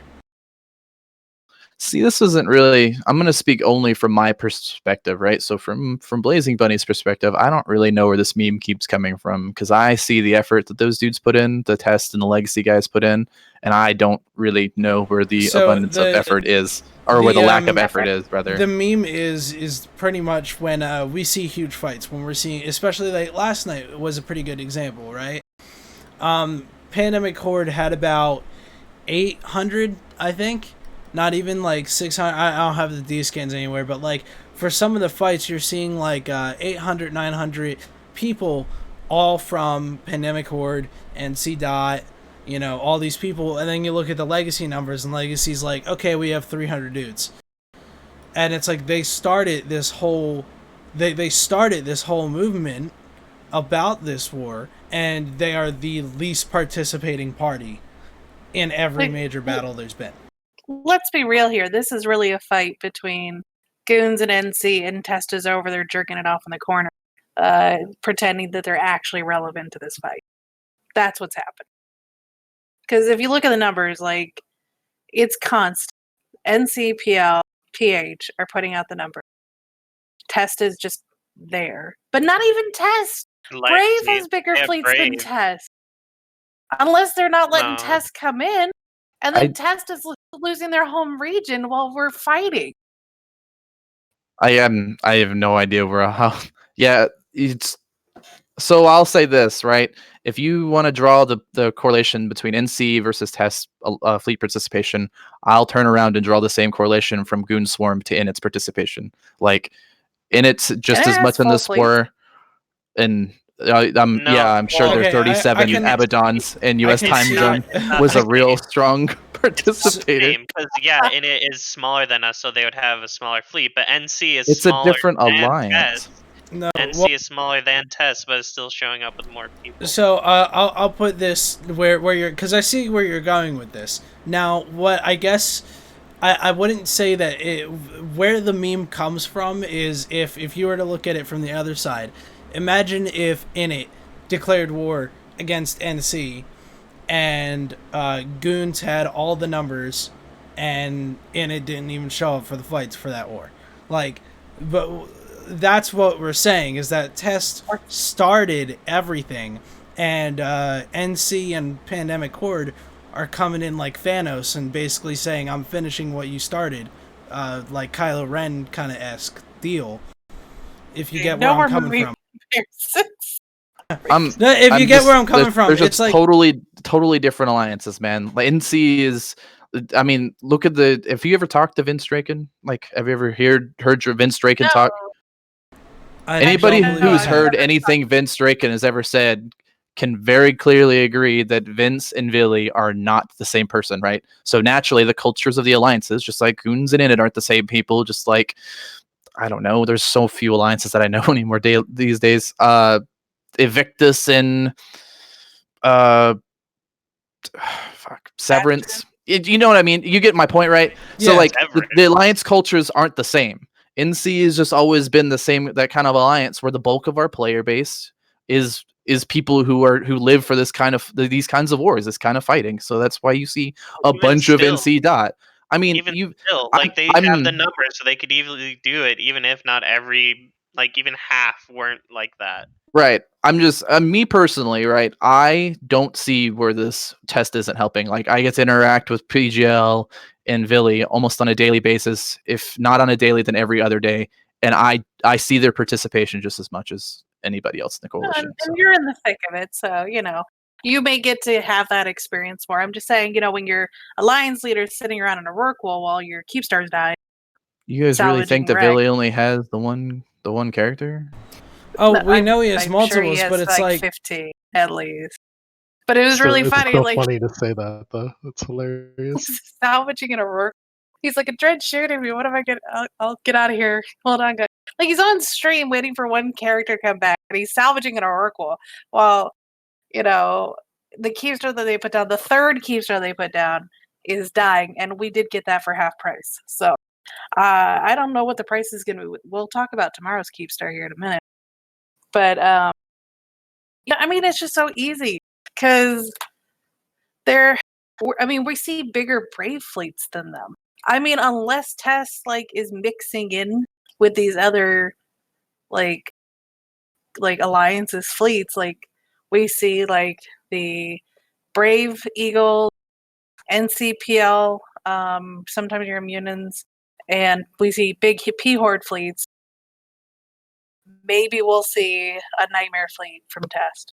See, this isn't really. I'm going to speak only from my perspective, right? So from Blazing Bunny's perspective, I don't really know where this meme keeps coming from, because I see the effort that those dudes put in, the test and the legacy guys put in, and I don't really know where the abundance of effort is, or where the lack of effort is, rather. The meme is pretty much when we see huge fights, when we're seeing, especially like last night was a pretty good example, right? Pandemic Horde had about 800, I think. Not even like 600. I don't have the D scans anywhere, but like for some of the fights, you're seeing like 800, 900 people, all from Pandemic Horde and C Dot, all these people. And then you look at the legacy numbers, and legacy's like, okay, we have 300 dudes. And it's like they started this whole movement about this war, and they are the least participating party in every Like, major battle there's been. let's be real here. This is really a fight between Goons and NC, and Testa's over there jerking it off in the corner, pretending that they're actually relevant to this fight. That's what's happened. Because if you look at the numbers, like, it's constant. NC, PL, PH are putting out the number. Test is just there. But not even Test. Brave has bigger fleets than Test. Unless they're not letting No. Test come in. And then Test is losing their home region while we're fighting. I have no idea where how. Yeah, it's. So I'll say this, right? If you want to draw the correlation between NC versus Test fleet participation, I'll turn around and draw the same correlation from Goon Swarm to Init's participation. Like, Init's just Init as has much in full this war, and I'm sure there's Okay, 37 I can- Abaddons in I US can time see zone that. was a real strong participator. Because Init is smaller than us, so they would have a smaller fleet. But NC is It's a smaller different than alliance. Test. No, NC is smaller than Test, but it's still showing up with more people. So I'll put this where you're, because I see where you're going with this. Now, what I guess I wouldn't say that where the meme comes from is if you were to look at it from the other side. Imagine if Init declared war against NC, and Goons had all the numbers, and Init didn't even show up for the fights for that war. Like, but that's what we're saying, is that Test started everything, and NC and Pandemic Horde are coming in like Thanos and basically saying, I'm finishing what you started, like Kylo Ren kind of esque deal, if you get where I'm coming from. If you get where I'm coming from, there's it's just like totally different alliances, man. Like, NC is, I mean, look at the. If you ever talked to Vince Draken, like, have you ever heard your Vince Draken talk? Anybody who's heard anything Vince Draken has ever said can very clearly agree that Vince and Billy are not the same person, right? So naturally, the cultures of the alliances, just like Goons and Init, aren't the same people. Just like, I don't know, there's so few alliances that I know anymore these days. Evictus and Severance. You know what I mean? You get my point, right? So, Yeah. like, the alliance cultures aren't the same. NC has just always been the same, that kind of alliance where the bulk of our player base is people who live for these kinds of wars, this kind of fighting. So that's why you see a bunch of NC dot. I mean, they have the numbers, so they could easily do it, even if not every, like, even half weren't like that. Right. I'm just me personally, right? I don't see where this test isn't helping. Like, I get to interact with PGL and Villy almost on a daily basis, if not on a daily, then every other day, and I see their participation just as much as anybody else in the coalition. And you're in the thick of it, so you may get to have that experience more. I'm just saying, when your alliance leader is sitting around in a work wall while your Keepstars die. You guys really think that Villy only has the one character? Oh, we know he has multiples, sure he has but it's like 15 at least. But it was really funny. It's so like, funny to say that, though. It's hilarious. Salvaging in a work. He's like, a dread shooting me. What am I gonna? I'll get out of here. Hold on, guys. Like, he's on stream waiting for one character to come back, and he's salvaging in a work wall while the Keepstar that they put down, the third Keepstar they put down, is dying, and we did get that for half price. So I don't know what the price is gonna be. We'll talk about tomorrow's Keepstar here in a minute. But I mean, it's just so easy because we see bigger Brave fleets than them. I mean, unless Tess is mixing in with these other like alliances fleets, we see the Brave Eagle, NCPL, sometimes your Immunins, and we see big P Horde fleets. Maybe we'll see a Nightmare fleet from Test.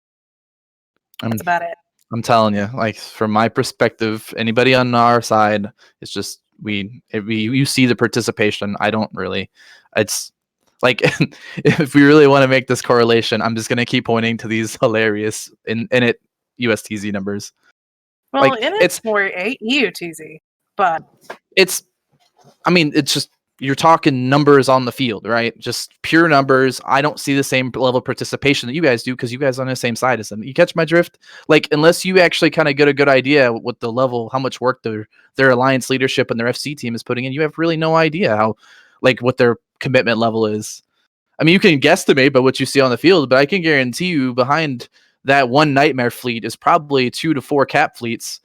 That's about it. I'm telling you, like, from my perspective, anybody on our side, it's just you see the participation. I don't really. It's like, if we really want to make this correlation, I'm just gonna keep pointing to these hilarious Init USTZ numbers. Well, it's more EUTZ, but it's. I mean, it's just you're talking numbers on the field, right? Just pure numbers. I don't see the same level of participation that you guys do because you guys are on the same side as them. You catch my drift? Like, unless you actually kind of get a good idea what the level, how much work their alliance leadership and their FC team is putting in, you have really no idea how, like, what their commitment level is. I mean, you can guesstimate by what you see on the field, but I can guarantee you behind that one nightmare fleet is probably 2 to 4 cap fleets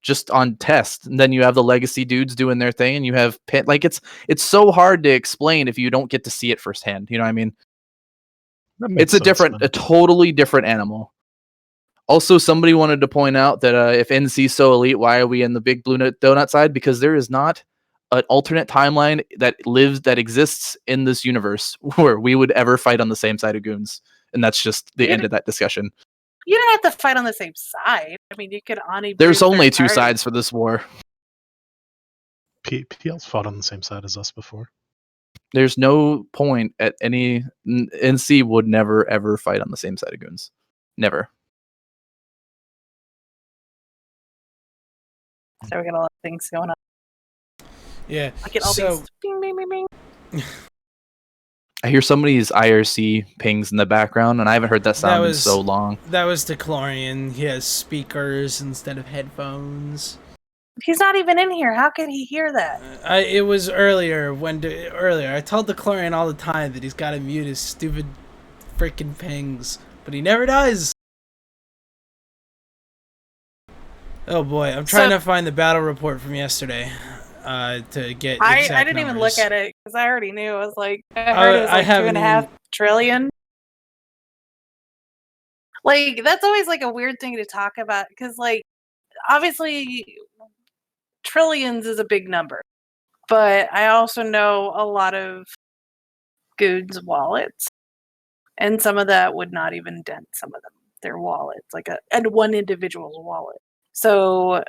just on test. And then you have the legacy dudes doing their thing, and you have like it's so hard to explain if you don't get to see it firsthand. You know what I mean? It's a totally different animal. Also, somebody wanted to point out that if NC's so elite, why are we in the big blue donut side? Because there is not an alternate timeline that exists in this universe where we would ever fight on the same side of goons. And that's just the end of that discussion. You don't have to fight on the same side. I mean, you could There's only 2 sides for this war. PL's fought on the same side as us before. There's no point at any NC would never ever fight on the same side of goons. Never. So we got a lot of things going on. Yeah. I get all these bing, bing, bing, bing. I hear somebody's IRC pings in the background, and I haven't heard that sound in so long. That was DeClorian. He has speakers instead of headphones. He's not even in here. How could he hear that? It was earlier. I told DeClorian all the time that he's got to mute his stupid freaking pings, but he never does. Oh boy, I'm trying to find the battle report from yesterday. To get exact I didn't numbers. even look at it because I already knew. I was like, I heard it was like 2.5 trillion. Like, that's always like a weird thing to talk about because, like, obviously trillions is a big number, but I also know a lot of goons' wallets, and some of that would not even dent some of them, their wallets, like and one individual's wallet. So,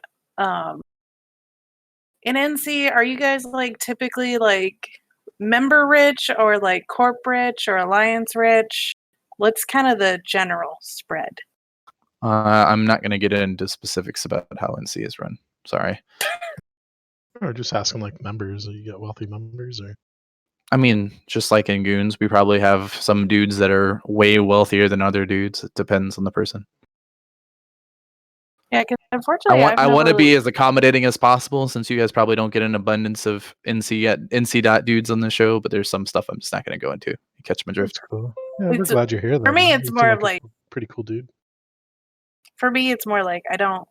in NC, are you guys like typically like member rich or like corp rich or alliance rich? What's kind of the general spread? I'm not going to get into specifics about how NC is run. Sorry. Or just asking like members. You get wealthy members, or? I mean, just like in goons, we probably have some dudes that are way wealthier than other dudes. It depends on the person. Yeah, because unfortunately, I want to be as accommodating as possible since you guys probably don't get an abundance of NC dudes on the show, but there's some stuff I'm just not going to go into. You catch my drift? Cool. Yeah, we're glad you're here. Though, for me, it's more of like pretty cool dude. For me, it's more like I don't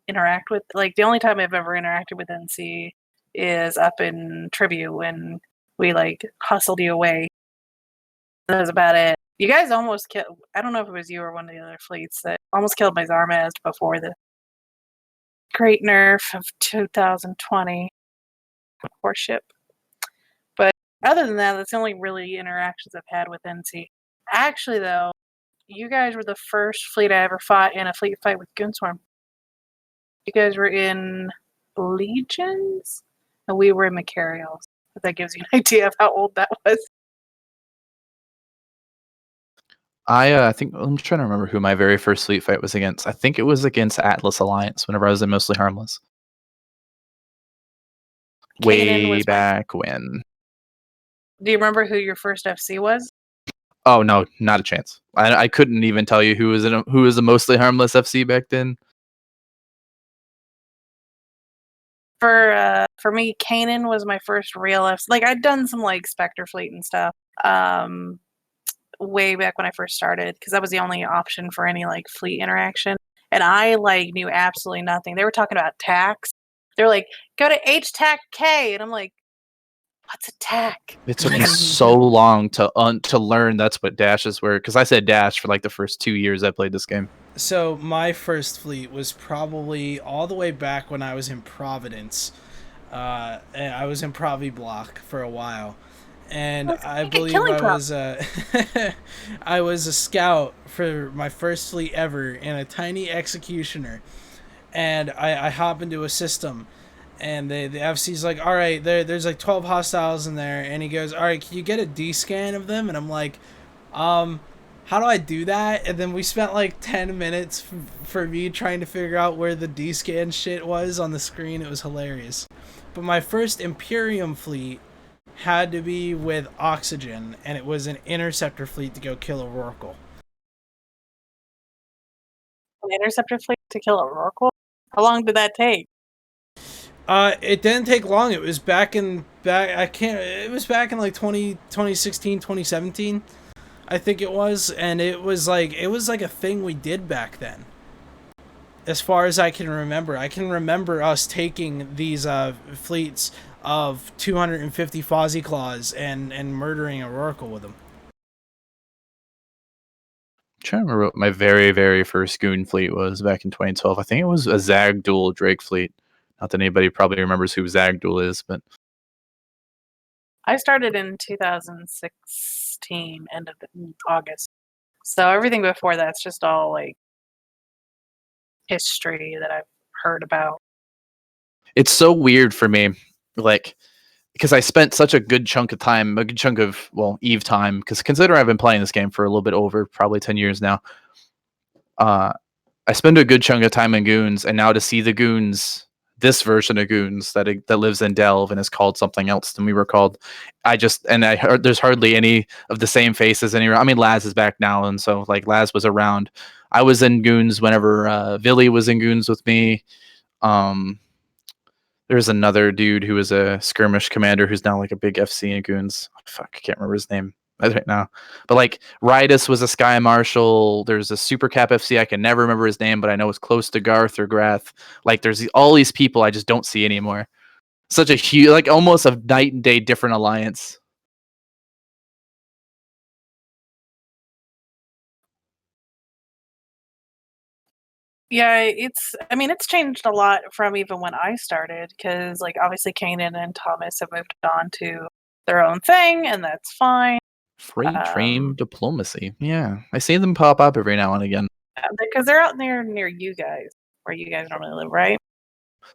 interact with, like, the only time I've ever interacted with NC is up in Tribute when we like hustled you away. That was about it. You guys almost killed, I don't know if it was you or one of the other fleets that almost killed my Zarmaz before the great nerf of 2020 warship. But other than that, that's the only really interactions I've had with NC. Actually, though, you guys were the first fleet I ever fought in a fleet fight with Goonswarm. You guys were in Legions, and we were in Macarials. If that gives you an idea of how old that was. I think I'm trying to remember who my very first fleet fight was against. I think it was against Atlas Alliance whenever I was in Mostly Harmless. Way back when. Do you remember who your first FC was? Oh no, not a chance. I couldn't even tell you who was a Mostly Harmless FC back then. For me, Kanan was my first real FC. Like, I'd done some like Spectre Fleet and stuff. Way back when I first started, because that was the only option for any like fleet interaction, and I like knew absolutely nothing. They were talking about tax. They're like, go to H-TAC K, and I'm like, what's a TAC? It took me so long to learn that's what dashes were, because I said dash for like the first 2 years I played this game. So my first fleet was probably all the way back when I was in Providence. I was in Provi Block for a while. And I believe I was a scout for my first fleet ever in a tiny executioner, and I hop into a system, and the FC's like, all right, there's like 12 hostiles in there, and he goes, all right, can you get a D-scan of them? And I'm like, how do I do that? And then we spent like 10 minutes for me trying to figure out where the D-scan shit was on the screen. It was hilarious. But my first Imperium fleet had to be with oxygen, and it was an interceptor fleet to go kill a Rorqual. An interceptor fleet to kill a Rorqual? How long did that take? It didn't take long. It was back in it was back in like 2016, 2017, I think it was, and it was like a thing we did back then. As far as I can remember us taking these fleets of 250 Fozzie Claws and murdering a Rorqual with them. I'm trying to remember what my very, very first Goon fleet was back in 2012. I think it was a Zagdual Drake fleet. Not that anybody probably remembers who Zagdual is, but I started in 2016, end of August. So everything before that's just all like history that I've heard about. it's so weird for me, like, because I spent such a good chunk of time, a good chunk of, well, Eve time, because consider I've been playing this game for a little bit over probably 10 years now. I spend a good chunk of time in Goons, and now to see the Goons, this version of Goons that lives in Delve and is called something else than we were called, I heard there's hardly any of the same faces anywhere. I mean, Laz is back now, and so like Laz was around. I was in Goons whenever Villy was in Goons with me. There's another dude who was a skirmish commander who's now like a big FC in Goons. Fuck, I can't remember his name right now. But like Ridus was a Sky Marshal. There's a Super Cap FC. I can never remember his name, but I know it's close to Garth or Grath. Like there's all these people I just don't see anymore. Such a huge, like almost a night and day different alliance. Yeah, it's changed a lot from even when I started, because like obviously Kanan and Thomas have moved on to their own thing, and that's fine. Freight train diplomacy. Yeah, I see them pop up every now and again. Because they're out there near you guys, where you guys normally live, right?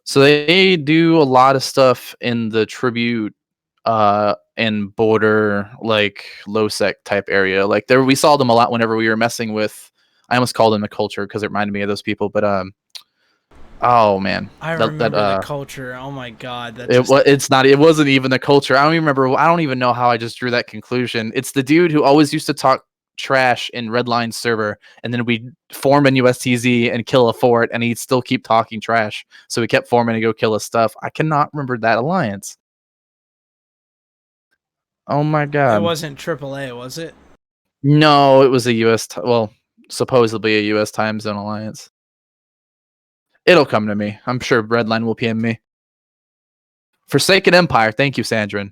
So they do a lot of stuff in the tribute and border, like low sec type area. Like there we saw them a lot whenever we were messing with, I almost called them the culture because it reminded me of those people, but oh man. I remember the culture. Oh my god, it wasn't even the culture. I don't even know how I just drew that conclusion. It's the dude who always used to talk trash in Redline server, and then we'd form in USTZ and kill a fort, and he'd still keep talking trash. So we kept forming to go kill his stuff. I cannot remember that alliance. Oh my god. It wasn't AAA, was it? No, it was a supposedly a US time zone alliance. It'll come to me. I'm sure Redline will PM me. Forsaken Empire. Thank you, Sandrin.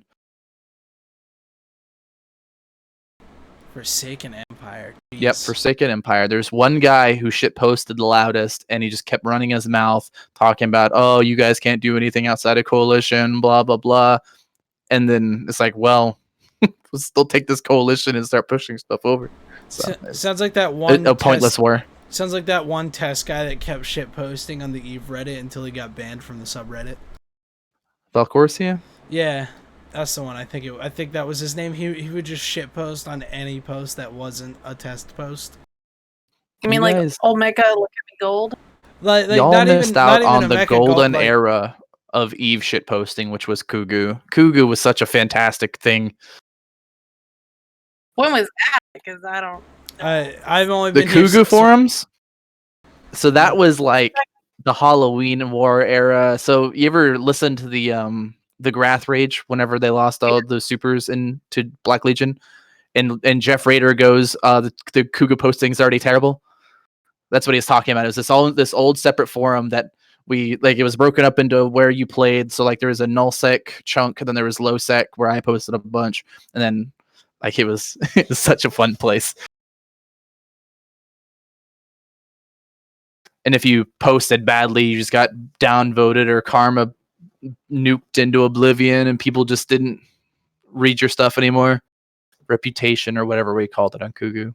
Forsaken Empire. Jeez. Yep, Forsaken Empire. There's one guy who shit posted the loudest, and he just kept running his mouth, talking about, oh, you guys can't do anything outside of coalition, blah, blah, blah. And then it's like, well, we'll still take this coalition and start pushing stuff over. So, sounds like that one a pointless war. Sounds like that one test guy that kept shit posting on the Eve Reddit until he got banned from the subreddit. Valcorsia? Yeah, that's the one. I think that was his name. He would just shit post on any post that wasn't a test post. You mean like Omega Look at Me Gold? Like y'all missed out on the golden era of Eve shit posting, which was Kugu. Kugu was such a fantastic thing. When was that? Because I don't. I've only been the Kugu forums. So that was like the Halloween War era. So you ever listen to the Grath Rage whenever they lost all the supers into Black Legion, and Jeff Rader goes, the Kugu posting's already terrible. That's what he's talking about. Is this old separate forum that we like? It was broken up into where you played. So like there was a null sec chunk, and then there was low sec where I posted a bunch, and then like it was such a fun place. And if you posted badly, you just got downvoted or karma nuked into oblivion, and people just didn't read your stuff anymore. Reputation or whatever we called it on Kugu.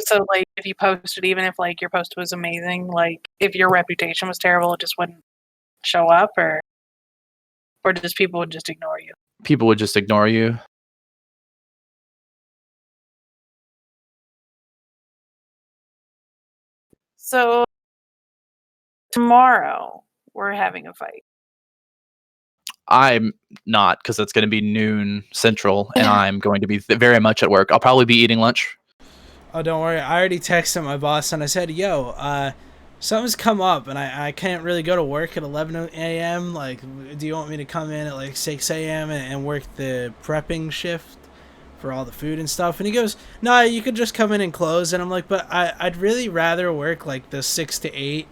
So like if you posted, even if like your post was amazing, like if your reputation was terrible, it just wouldn't show up, or just people would just ignore you. People would just ignore you. So tomorrow we're having a fight. I'm not, because it's going to be noon Central, and I'm going to be very much at work. I'll probably be eating lunch. Oh, don't worry. I already texted my boss and I said, yo, something's come up and I can't really go to work at 11 a.m. Like, do you want me to come in at like 6 a.m. and work the prepping shift for all the food and stuff? And he goes, no, you could just come in and close. And I'm like, but I'd really rather work like the 6 to 8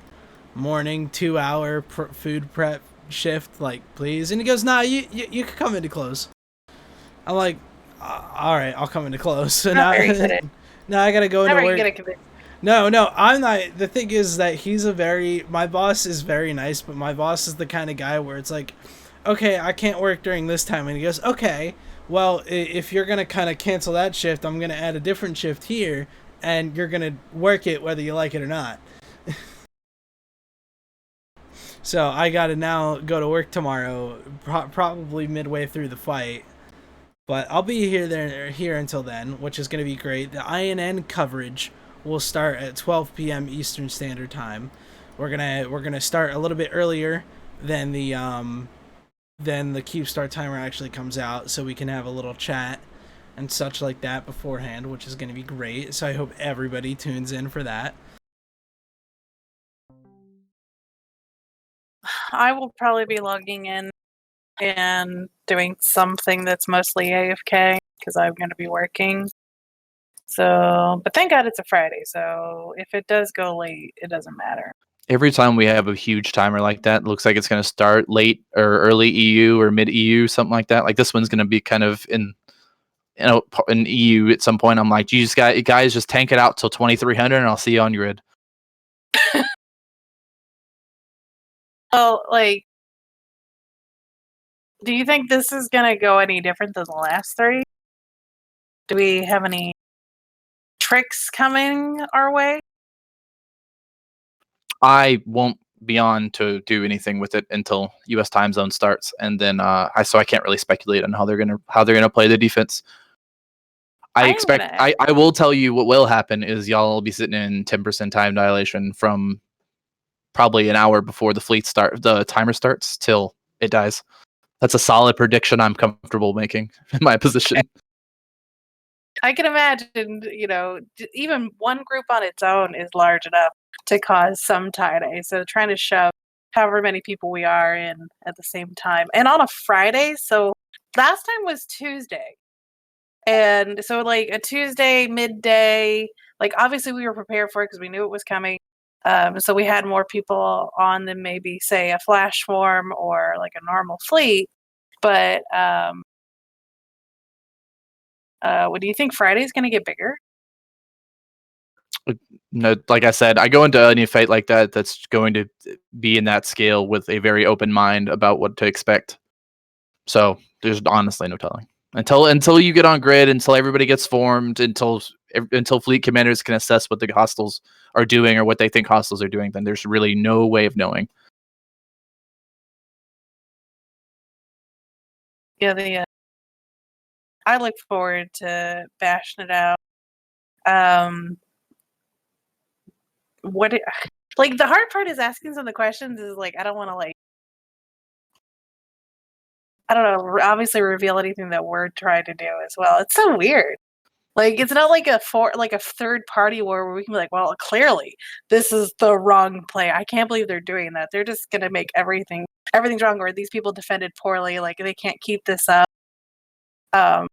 morning 2-hour food prep shift, like, please. And he goes, nah, you could come in to close. I'm like, all right, I'll come in to close. So now I gotta go into work. No, I'm not. The thing is that my boss is very nice, but my boss is the kind of guy where it's like, okay, I can't work during this time. And he goes, okay, well, if you're going to kind of cancel that shift, I'm going to add a different shift here, and you're going to work it whether you like it or not. So I got to now go to work tomorrow, probably midway through the fight. But I'll be here until then, which is going to be great. The INN coverage will start at 12 p.m. Eastern Standard Time. We're gonna start a little bit earlier than the Cube Start timer actually comes out, so we can have a little chat and such like that beforehand, which is going to be great. So I hope everybody tunes in for that. I will probably be logging in and doing something that's mostly AFK because I'm going to be working. So, but thank God it's a Friday. So if it does go late, it doesn't matter. Every time we have a huge timer like that, it looks like it's going to start late or early EU or mid EU, something like that. Like this one's going to be kind of in EU at some point. I'm like, you guys just tank it out till 2300 and I'll see you on grid. Well, like, do you think this is going to go any different than the last 3? Do we have any tricks coming our way? I won't be on to do anything with it until U.S. time zone starts, and then I can't really speculate on how they're gonna play the defense. I will tell you what will happen is y'all will be sitting in 10% time dilation from probably an hour before the timer starts till it dies. That's a solid prediction I'm comfortable making in my position. I can imagine, even one group on its own is large enough to cause some tie-dye. So trying to shove however many people we are in at the same time. And on a Friday, so last time was Tuesday. And so like a Tuesday midday, like obviously we were prepared for it because we knew it was coming. So we had more people on than maybe say a flash swarm or like a normal fleet. But what do you think Friday's going to get bigger? No, like I said, I go into any fight like that that's going to be in that scale with a very open mind about what to expect. So there's honestly no telling until you get on grid, until everybody gets formed, until fleet commanders can assess what the hostiles are doing or what they think hostiles are doing. Then there's really no way of knowing. Yeah, I look forward to bashing it out. Like the hard part is asking some of the questions is like I don't want to I don't know, obviously reveal anything that we're trying to do as well. It's so weird. Like it's not like a third party war where we can be like, well, clearly this is the wrong play. I can't believe they're doing that. They're just gonna make everything's wrong, or these people defended poorly. Like they can't keep this up. But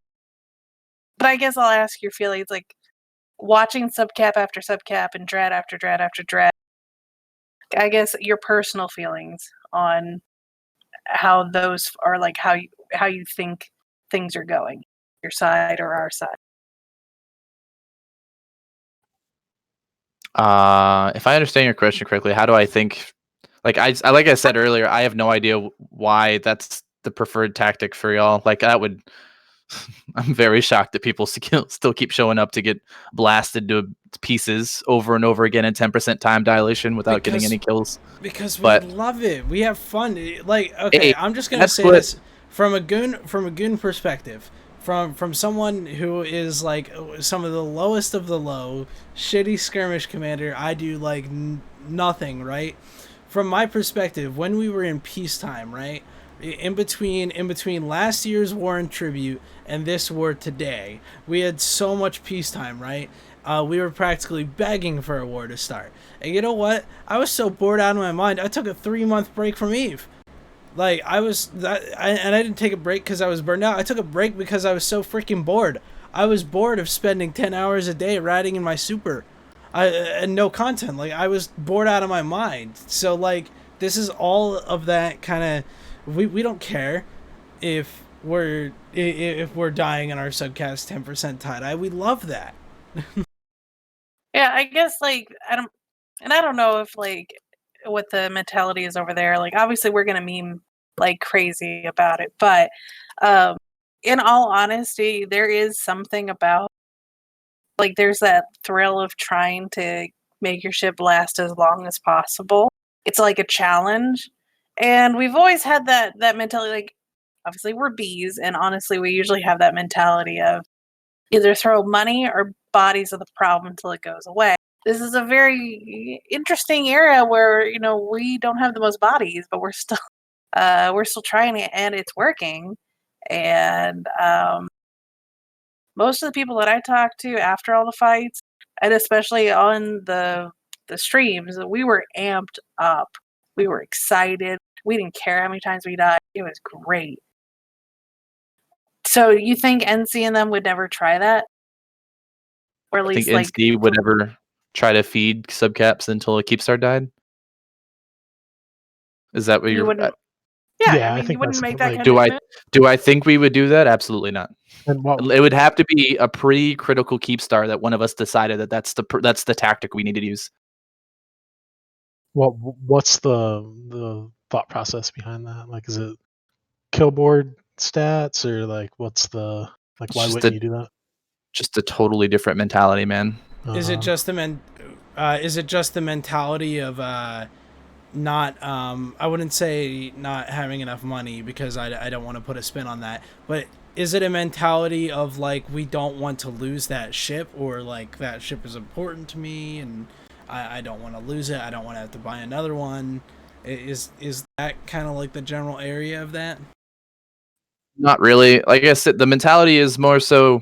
I guess I'll ask your feelings, like watching subcap after subcap and dread after dread after dread. I guess your personal feelings on how those are, like how you think things are going, your side or our side. If I understand your question correctly, how do I think? Like I said earlier, I have no idea why that's the preferred tactic for y'all. Like that would. I'm very shocked that people still keep showing up to get blasted to pieces over and over again in 10% time dilation without getting any kills. Because we love it. We have fun. Like, okay, hey, I'm just gonna say this from a goon perspective. From someone who is like some of the lowest of the low, shitty skirmish commander, I do like nothing, right? From my perspective, when we were in peacetime, right? In between last year's war in tribute and this war today, we had so much peacetime, right? We were practically begging for a war to start. And you know what? I was so bored out of my mind. I took a 3-month break from Eve. Like, I didn't take a break because I was burned out. I took a break because I was so freaking bored. I was bored of spending 10 hours a day riding in my super. And no content. Like, I was bored out of my mind. So, like, this is all of that kind of... We don't care if we're dying in our subcast 10% tie-dye. We love that. Yeah, I guess, like, I don't know if, like, what the mentality is over there. Like, obviously we're gonna meme like crazy about it, but in all honesty, there is something about, like, there's that thrill of trying to make your ship last as long as possible. It's like a challenge, and we've always had that mentality. Like, obviously we're bees, and honestly we usually have that mentality of either throw money or bodies of the problem until it goes away. This is a very interesting era where, you know, we don't have the most bodies, but we're still trying it, and it's working. And most of the people that I talked to after all the fights, and especially on the streams, we were amped up. We were excited. We didn't care how many times we died. It was great. So you think NC and them would never try that? Or at I think least, like, NC would never try to feed subcaps until a Keepstar died. Is that what you you're? wouldn't. Yeah, Yeah, I I mean, you think wouldn't that's make that like. commitment. Do I think we would do that? Absolutely not. And what It would have to be a pretty critical Keepstar that one of us decided that that's the tactic we need to use. what's the thought process behind that? Like, is it killboard stats, or like what's the like? It's Why just wouldn't you do that? just a totally different mentality, man. Is it Uh, just the mentality of not I wouldn't say not having enough money, because I don't want to put a spin on that, but is it a mentality of, like, we don't want to lose that ship, or like that ship is important to me and I don't want to lose it, I don't want to have to buy another one? Is that kind of like the general area of that? Not really. Like I said, the mentality is more so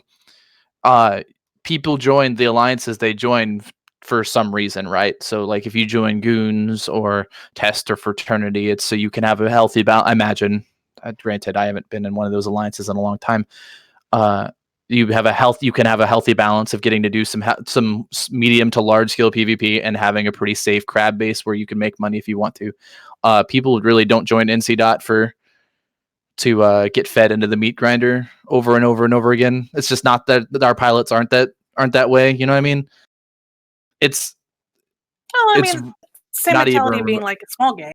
people join the alliances they join for some reason, right? So, like, if you join Goons or Test or Fraternity, it's so you can have a healthy balance. I imagine, granted, I haven't been in one of those alliances in a long time. You can have a healthy balance of getting to do some medium to large scale PvP and having a pretty safe crab base where you can make money if you want to. People really don't join NC Dot to get fed into the meat grinder over and over and over again. It's just not that our pilots aren't that way. You know what I mean? It's Well, I it's mean, same not even mentality being like a small game.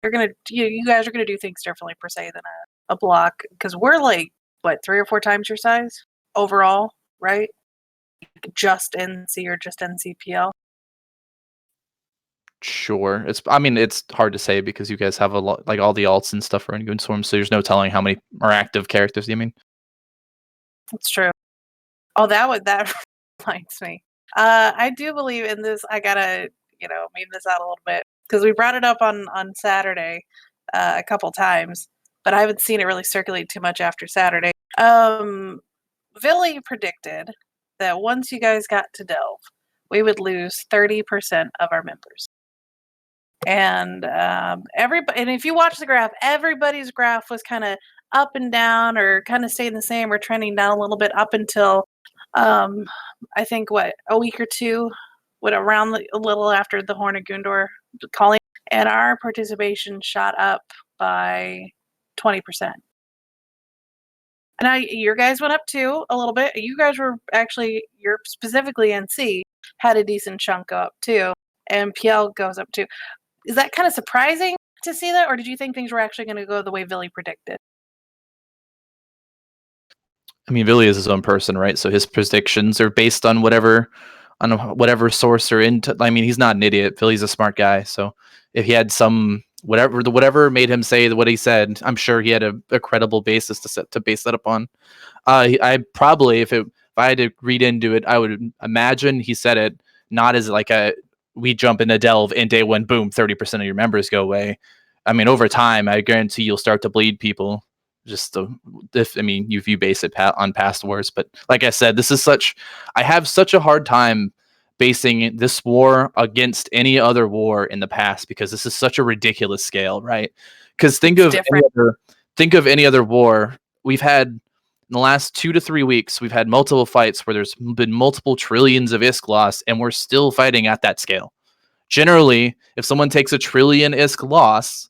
You guys are gonna do things differently per se than a block, because we're like, what, 3 or 4 times your size overall, right? Just NC or just NCPL. sure. It's hard to say because you guys have a lot, like all the alts and stuff are in Goonswarm, so there's no telling how many are active characters. You mean? That's true. Oh, that reminds me. I do believe in this. I gotta, meme this out a little bit, because we brought it up on Saturday a couple times, but I haven't seen it really circulate too much after Saturday. Billy predicted that once you guys got to Delve, we would lose 30% of our members. And everybody, and if you watch the graph, everybody's graph was kind of up and down, or kind of staying the same, or trending down a little bit up until I think a week or two, around a little after the Horn of Gundor calling, and our participation shot up by 20%. And your guys went up too a little bit. You guys were actually, you're specifically NC, had a decent chunk up too, and PL goes up too. Is that kind of surprising to see that, or did you think things were actually going to go the way Billy predicted? I mean, Billy is his own person, right? So his predictions are based on whatever source or into. I mean, he's not an idiot. Billy's a smart guy. So if he had some whatever made him say what he said, I'm sure he had a credible basis to base that upon. I probably, if I had to read into it, I would imagine he said it not as like we jump in the Delve and day one, boom, 30% of your members go away. I mean, over time, I guarantee you'll start to bleed people. If you base it on past wars, but like I said, I have such a hard time basing this war against any other war in the past because this is such a ridiculous scale, right? Because think of any other war we've had in the last 2 to 3 weeks. We've had multiple fights where there's been multiple trillions of ISK loss, and we're still fighting at that scale. Generally, if someone takes a trillion ISK loss,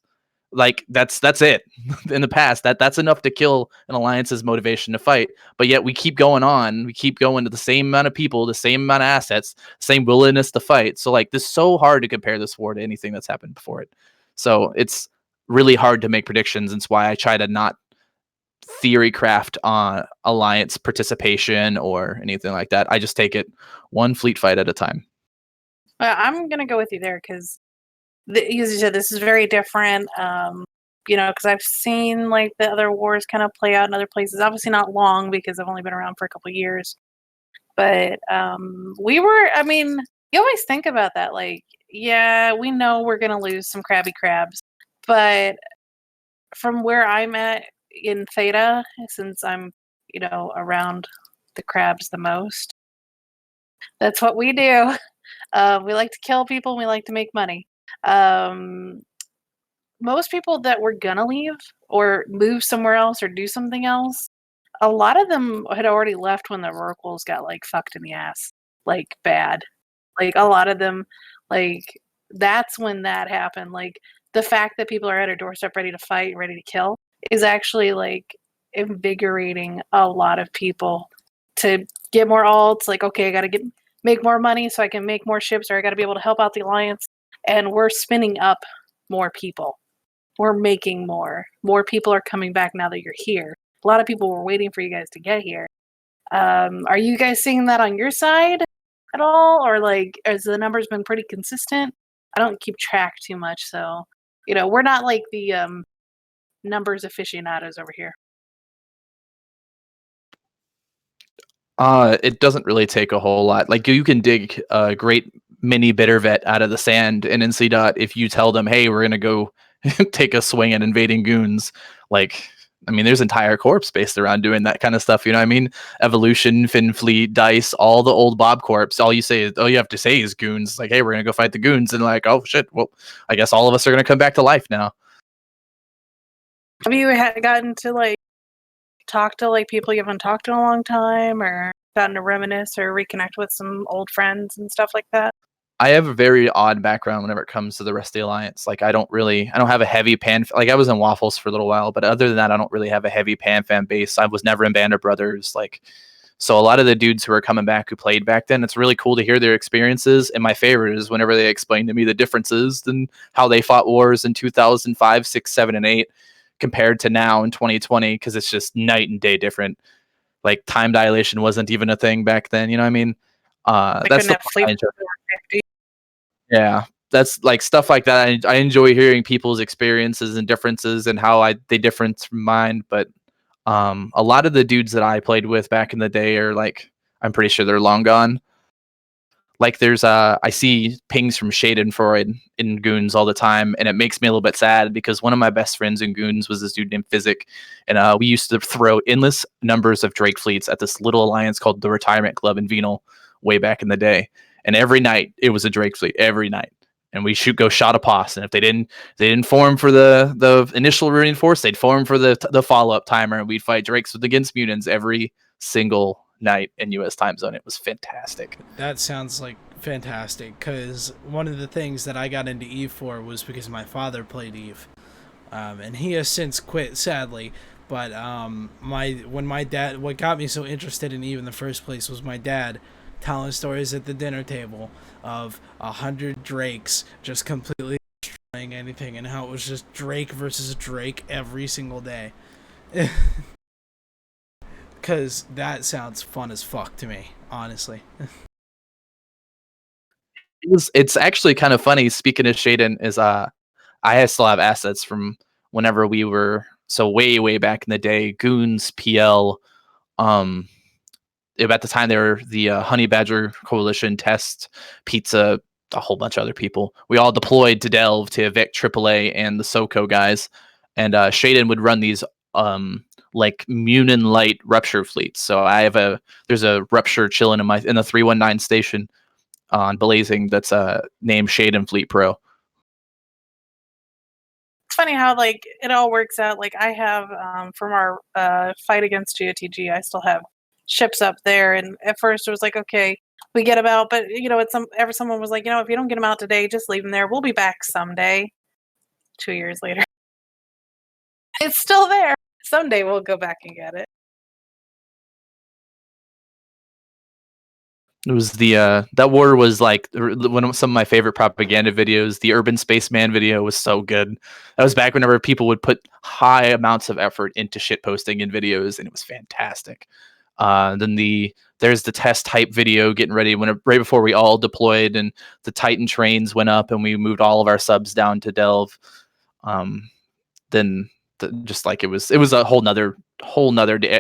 like that's it. In the past, that's enough to kill an alliance's motivation to fight. But yet we keep going on. We keep going to the same amount of people, the same amount of assets, same willingness to fight. So like this is so hard to compare this war to anything that's happened before it. So it's really hard to make predictions. It's why I try to not theory craft on alliance participation or anything like that. I just take it one fleet fight at a time. I'm gonna go with you there because, as you said, this is very different. Because I've seen like the other wars kind of play out in other places. Obviously not long because I've only been around for a couple of years. But you always think about that. Like, yeah, we know we're gonna lose some crabby crabs, but from where I'm at in Theta, since I'm around the crabs the most, that's what we do. We like to kill people. And we like to make money. Most people that were gonna leave or move somewhere else or do something else, a lot of them had already left when the oracles got like fucked in the ass, like bad. Like a lot of them, like that's when that happened. Like the fact that people are at a doorstep ready to fight, ready to kill, is actually like invigorating a lot of people to get more alts. Like, okay, I gotta make more money so I can make more ships, or I gotta be able to help out the alliance. And we're spinning up more people. We're making more. More people are coming back now that you're here. A lot of people were waiting for you guys to get here. Are you guys seeing that on your side at all? Or like, has the numbers been pretty consistent? I don't keep track too much, so we're not like the numbers aficionados over here. It doesn't really take a whole lot. Like you can dig a great mini bitter vet out of the sand in NC Dot if you tell them, hey, we're gonna go take a swing at invading goons. Like, I mean, there's entire corps based around doing that kind of stuff. You know what I mean? Evolution, Finfleet, Dice, all the old Bob corps. All you have to say is goons. Like, hey, we're gonna go fight the goons, and like, oh shit, well, I guess all of us are gonna come back to life now. Have you gotten to like talk to like people you haven't talked to in a long time, or gotten to reminisce or reconnect with some old friends and stuff like that? I have a very odd background whenever it comes to the rest of the alliance. Like I don't have a heavy pan. Like I was in Waffles for a little while, but other than that, I don't really have a heavy pan fan base. I was never in Band of Brothers. Like, so a lot of the dudes who are coming back who played back then, it's really cool to hear their experiences. And my favorite is whenever they explain to me the differences and how they fought wars in 2005, 6, 7, and 8 compared to now in 2020, because it's just night and day different. Like time dilation wasn't even a thing back then. You know what I mean? That's the part I enjoy. Yeah, that's like stuff like that. I enjoy hearing people's experiences and differences and how they difference from mine. But a lot of the dudes that I played with back in the day are like, I'm pretty sure they're long gone. Like there's I see pings from Schadenfreude in Goons all the time, and it makes me a little bit sad because one of my best friends in Goons was this dude named Physic, and we used to throw endless numbers of Drake fleets at this little alliance called the Retirement Club in Venal way back in the day. And every night it was a Drake fleet every night, and we go shot a pos. And if they didn't form for the initial reinforce, they'd form for the follow up timer, and we'd fight Drakes against mutants every single night in U.S. time zone. It was fantastic. That sounds like fantastic, because one of the things that I got into Eve for was because my father played Eve, and he has since quit, sadly. But what got me so interested in Eve in the first place was my dad telling stories at the dinner table of 100 Drakes just completely destroying anything, and how it was just Drake versus Drake every single day. Because that sounds fun as fuck to me, honestly. It's actually kind of funny. Speaking of Shaden, is I still have assets from whenever we were way back in the day. Goons, PL, at the time they were the Honey Badger Coalition, Test, Pizza, a whole bunch of other people. We all deployed to Delve to evict AAA and the SoCo guys, and Shaden would run these like Munin light rupture fleets. So there's a rupture chilling in the 319 station on Blazing that's named Shaden Fleet Pro. It's funny how like it all works out. Like I have from our fight against GOTG, I still have ships up there, and at first it was like, okay, we get them out, but you know, someone was like, you know, if you don't get them out today, just leave them there. We'll be back someday. 2 years later, it's still there. Someday we'll go back and get it. It was that war was like one of some of my favorite propaganda videos. The Urban Spaceman video was so good. That was back whenever people would put high amounts of effort into shit posting in videos, and it was fantastic. Then there's the test type video getting ready right before we all deployed, and the Titan trains went up, and we moved all of our subs down to Delve. Then just like it was a whole nother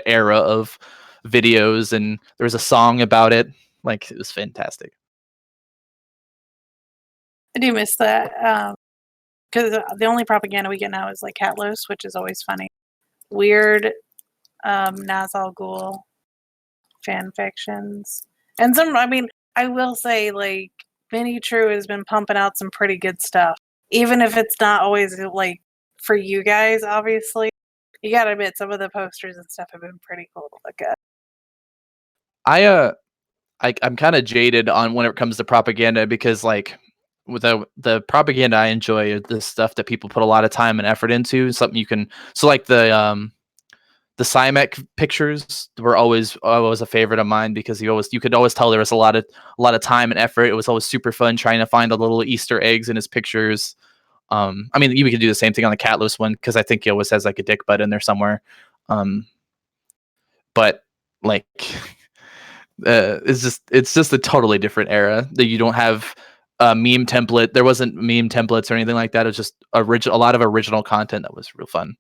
era of videos, and there was a song about it. Like, it was fantastic. I do miss that because the only propaganda we get now is like Catlos, which is always funny. Weird Nazal Ghul fan fictions. And some, I mean, I will say, like, Vinny True has been pumping out some pretty good stuff. Even if it's not always, like, for you guys, obviously. You gotta admit, some of the posters and stuff have been pretty cool to look at. I'm kind of jaded on when it comes to propaganda because, like, with the propaganda I enjoy is the stuff that people put a lot of time and effort into. Something you can, so like the Cymek pictures were always a favorite of mine because you could always tell there was a lot of time and effort. It was always super fun trying to find the little Easter eggs in his pictures. I mean, you could do the same thing on the Catlos one because I think he always has like a dick butt in there somewhere. But like, it's just a totally different era that you don't have a meme template. There wasn't meme templates or anything like that. It was just a lot of original content that was real fun.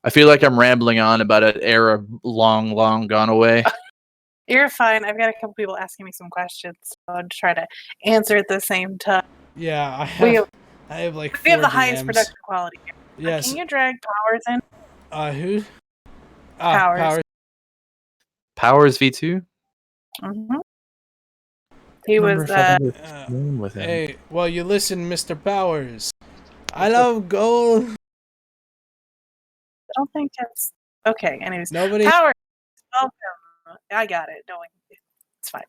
I feel like I'm rambling on about an era long, long gone away. You're fine. I've got a couple people asking me some questions, so I'll try to answer at the same time. Yeah, I have like 4 we have the DMs. highest production quality here. Yes. Can you drag Powers in? Who? Powers. Powers V2? Mm-hmm. He was with him. Hey, well, you listen, Mr. Powers. I love gold. I don't think it's okay. Anyways, Nobody. Powers, welcome. I got it. No, it's fine.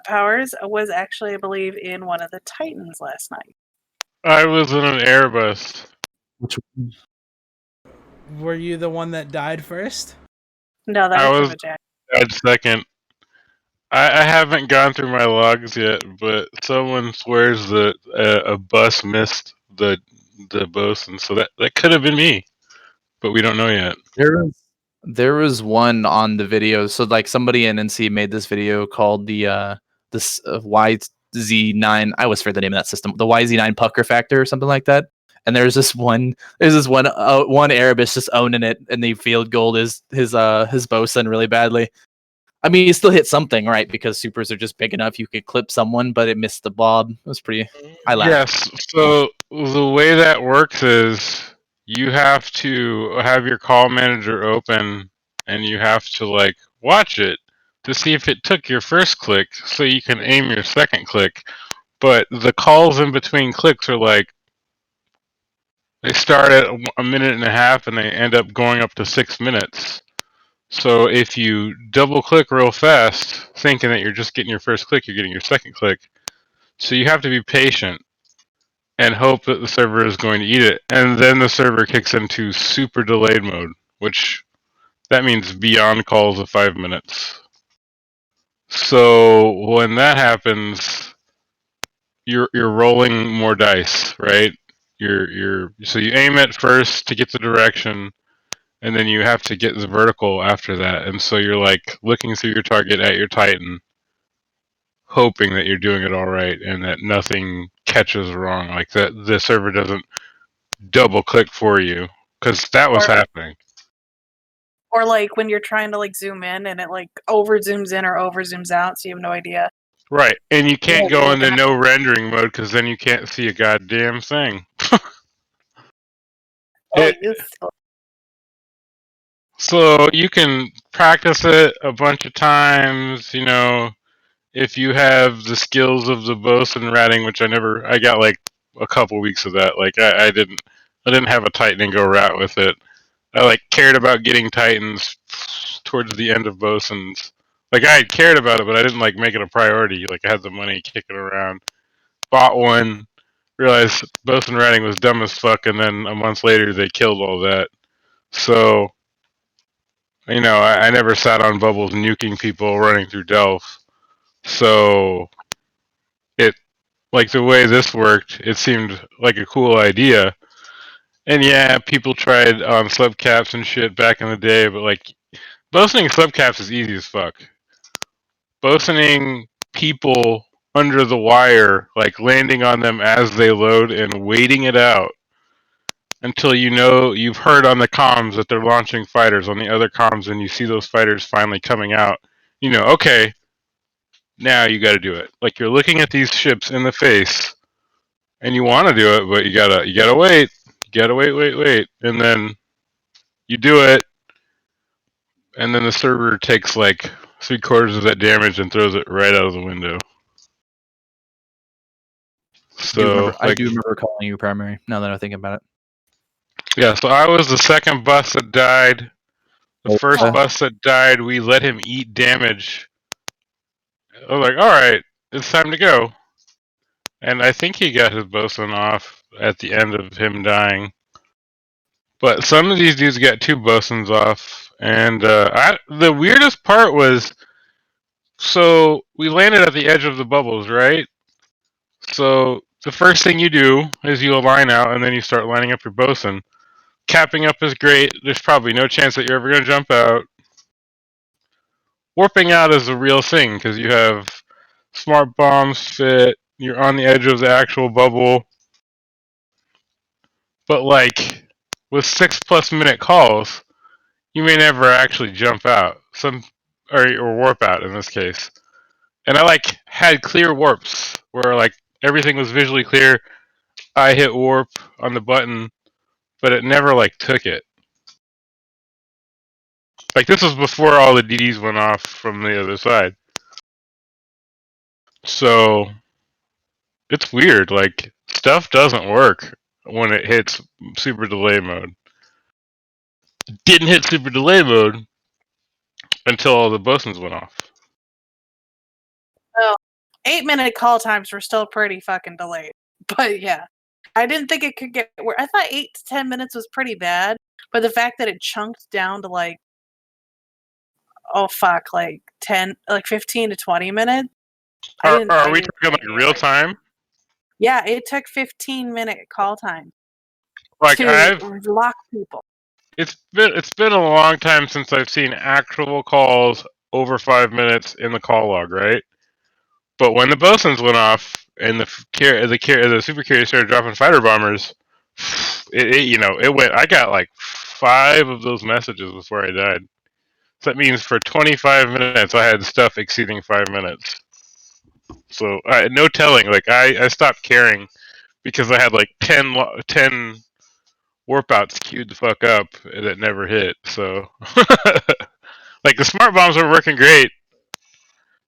Powers was actually, I believe, in one of the Titans last night. I was in an Airbus. Which one? Were you the one that died first? No, that was Jack. At second. I haven't gone through my logs yet, but someone swears that a bus missed the bosun, so that could have been me, but we don't know yet. There was one on the video. So like somebody in NC made this video called the this YZ9. I always forget the name of that system. The YZ9 pucker factor or something like that. And there's this one Erebus just owning it, and they field gold his bosun really badly. I mean, he still hit something, right? Because supers are just big enough you could clip someone, but it missed the bob. It was pretty. I laughed. Yes. So the way that works is you have to have your call manager open, and you have to like watch it to see if it took your first click, so you can aim your second click. But the calls in between clicks are like they start at a minute and a half, and they end up going up to 6 minutes. So if you double click real fast, thinking that you're just getting your first click, you're getting your second click. So you have to be patient and hope that the server is going to eat it. And then the server kicks into super delayed mode, which that means beyond calls of 5 minutes. So when that happens, you're rolling more dice, right? So you aim it first to get the direction, and then you have to get the vertical after that. And so you're like looking through your target at your Titan, hoping that you're doing it all right and that nothing catches wrong, like that the server doesn't double click for you, because that was happening. Or like when you're trying to like zoom in and it like over zooms in or over zooms out, so you have no idea. Right, and you can't What go will into happen. no rendering mode because then you can't see a goddamn thing. Oh, It, yes. so you can practice it a bunch of times, you know, if you have the skills of the bosun ratting, which I got like a couple weeks of that. Like I didn't have a Titan and go rat with it. I like cared about getting Titans towards the end of bosuns. Like I cared about it, but I didn't like make it a priority. Like I had the money kicking around, bought one, realized bosun ratting was dumb as fuck, and then a month later they killed all that. So you know, I never sat on bubbles nuking people running through Delph. So it like the way this worked, it seemed like a cool idea. And yeah, people tried on subcaps and shit back in the day, but like bosuning subcaps is easy as fuck. Bosuning people under the wire, like landing on them as they load and waiting it out until you know you've heard on the comms that they're launching fighters on the other comms and you see those fighters finally coming out. You know, okay, now you got to do it. Like you're looking at these ships in the face and you want to do it, but you gotta wait. You gotta wait, and then you do it, and then the server takes like 3/4 of that damage and throws it right out of the window. So I like do remember calling you primary. Now that I think about it. yeah, so I was the second bus that died. The first Oh. bus that died, we let him eat damage. I was like, all right, it's time to go. And I think he got his bosun off at the end of him dying. But some of these dudes got 2 bosuns off, and the weirdest part was, so we landed at the edge of the bubbles, right? So the first thing you do is you align out, and then you start lining up your bosun. Capping up is great. There's probably no chance that you're ever going to jump out. Warping out is a real thing because you have smart bombs fit. You're on the edge of the actual bubble. But like with 6+ minute calls, you may never actually jump out. Or warp out in this case. And I like had clear warps where like everything was visually clear. I hit warp on the button, but it never like took it. Like this was before all the DDs went off from the other side. So it's weird. Like stuff doesn't work when it hits super delay mode. Didn't hit super delay mode until all the bosuns went off. Well, 8-minute call times were still pretty fucking delayed. But yeah, I didn't think it could get worse. I thought 8 to 10 minutes was pretty bad, but the fact that it chunked down to like, oh fuck, like 15 to 20 minutes. Are we talking like real time? Yeah, it took 15-minute call time Like to lock people. It's been a long time since I've seen actual calls over 5 minutes in the call log, right? But when the bosuns went off and the super carrier started dropping fighter bombers, it went. I got like 5 of those messages before I died. So that means for 25 minutes I had stuff exceeding 5 minutes. So no telling. Like I stopped caring because I had like 10 warp outs queued the fuck up that never hit. So like the smart bombs are working great.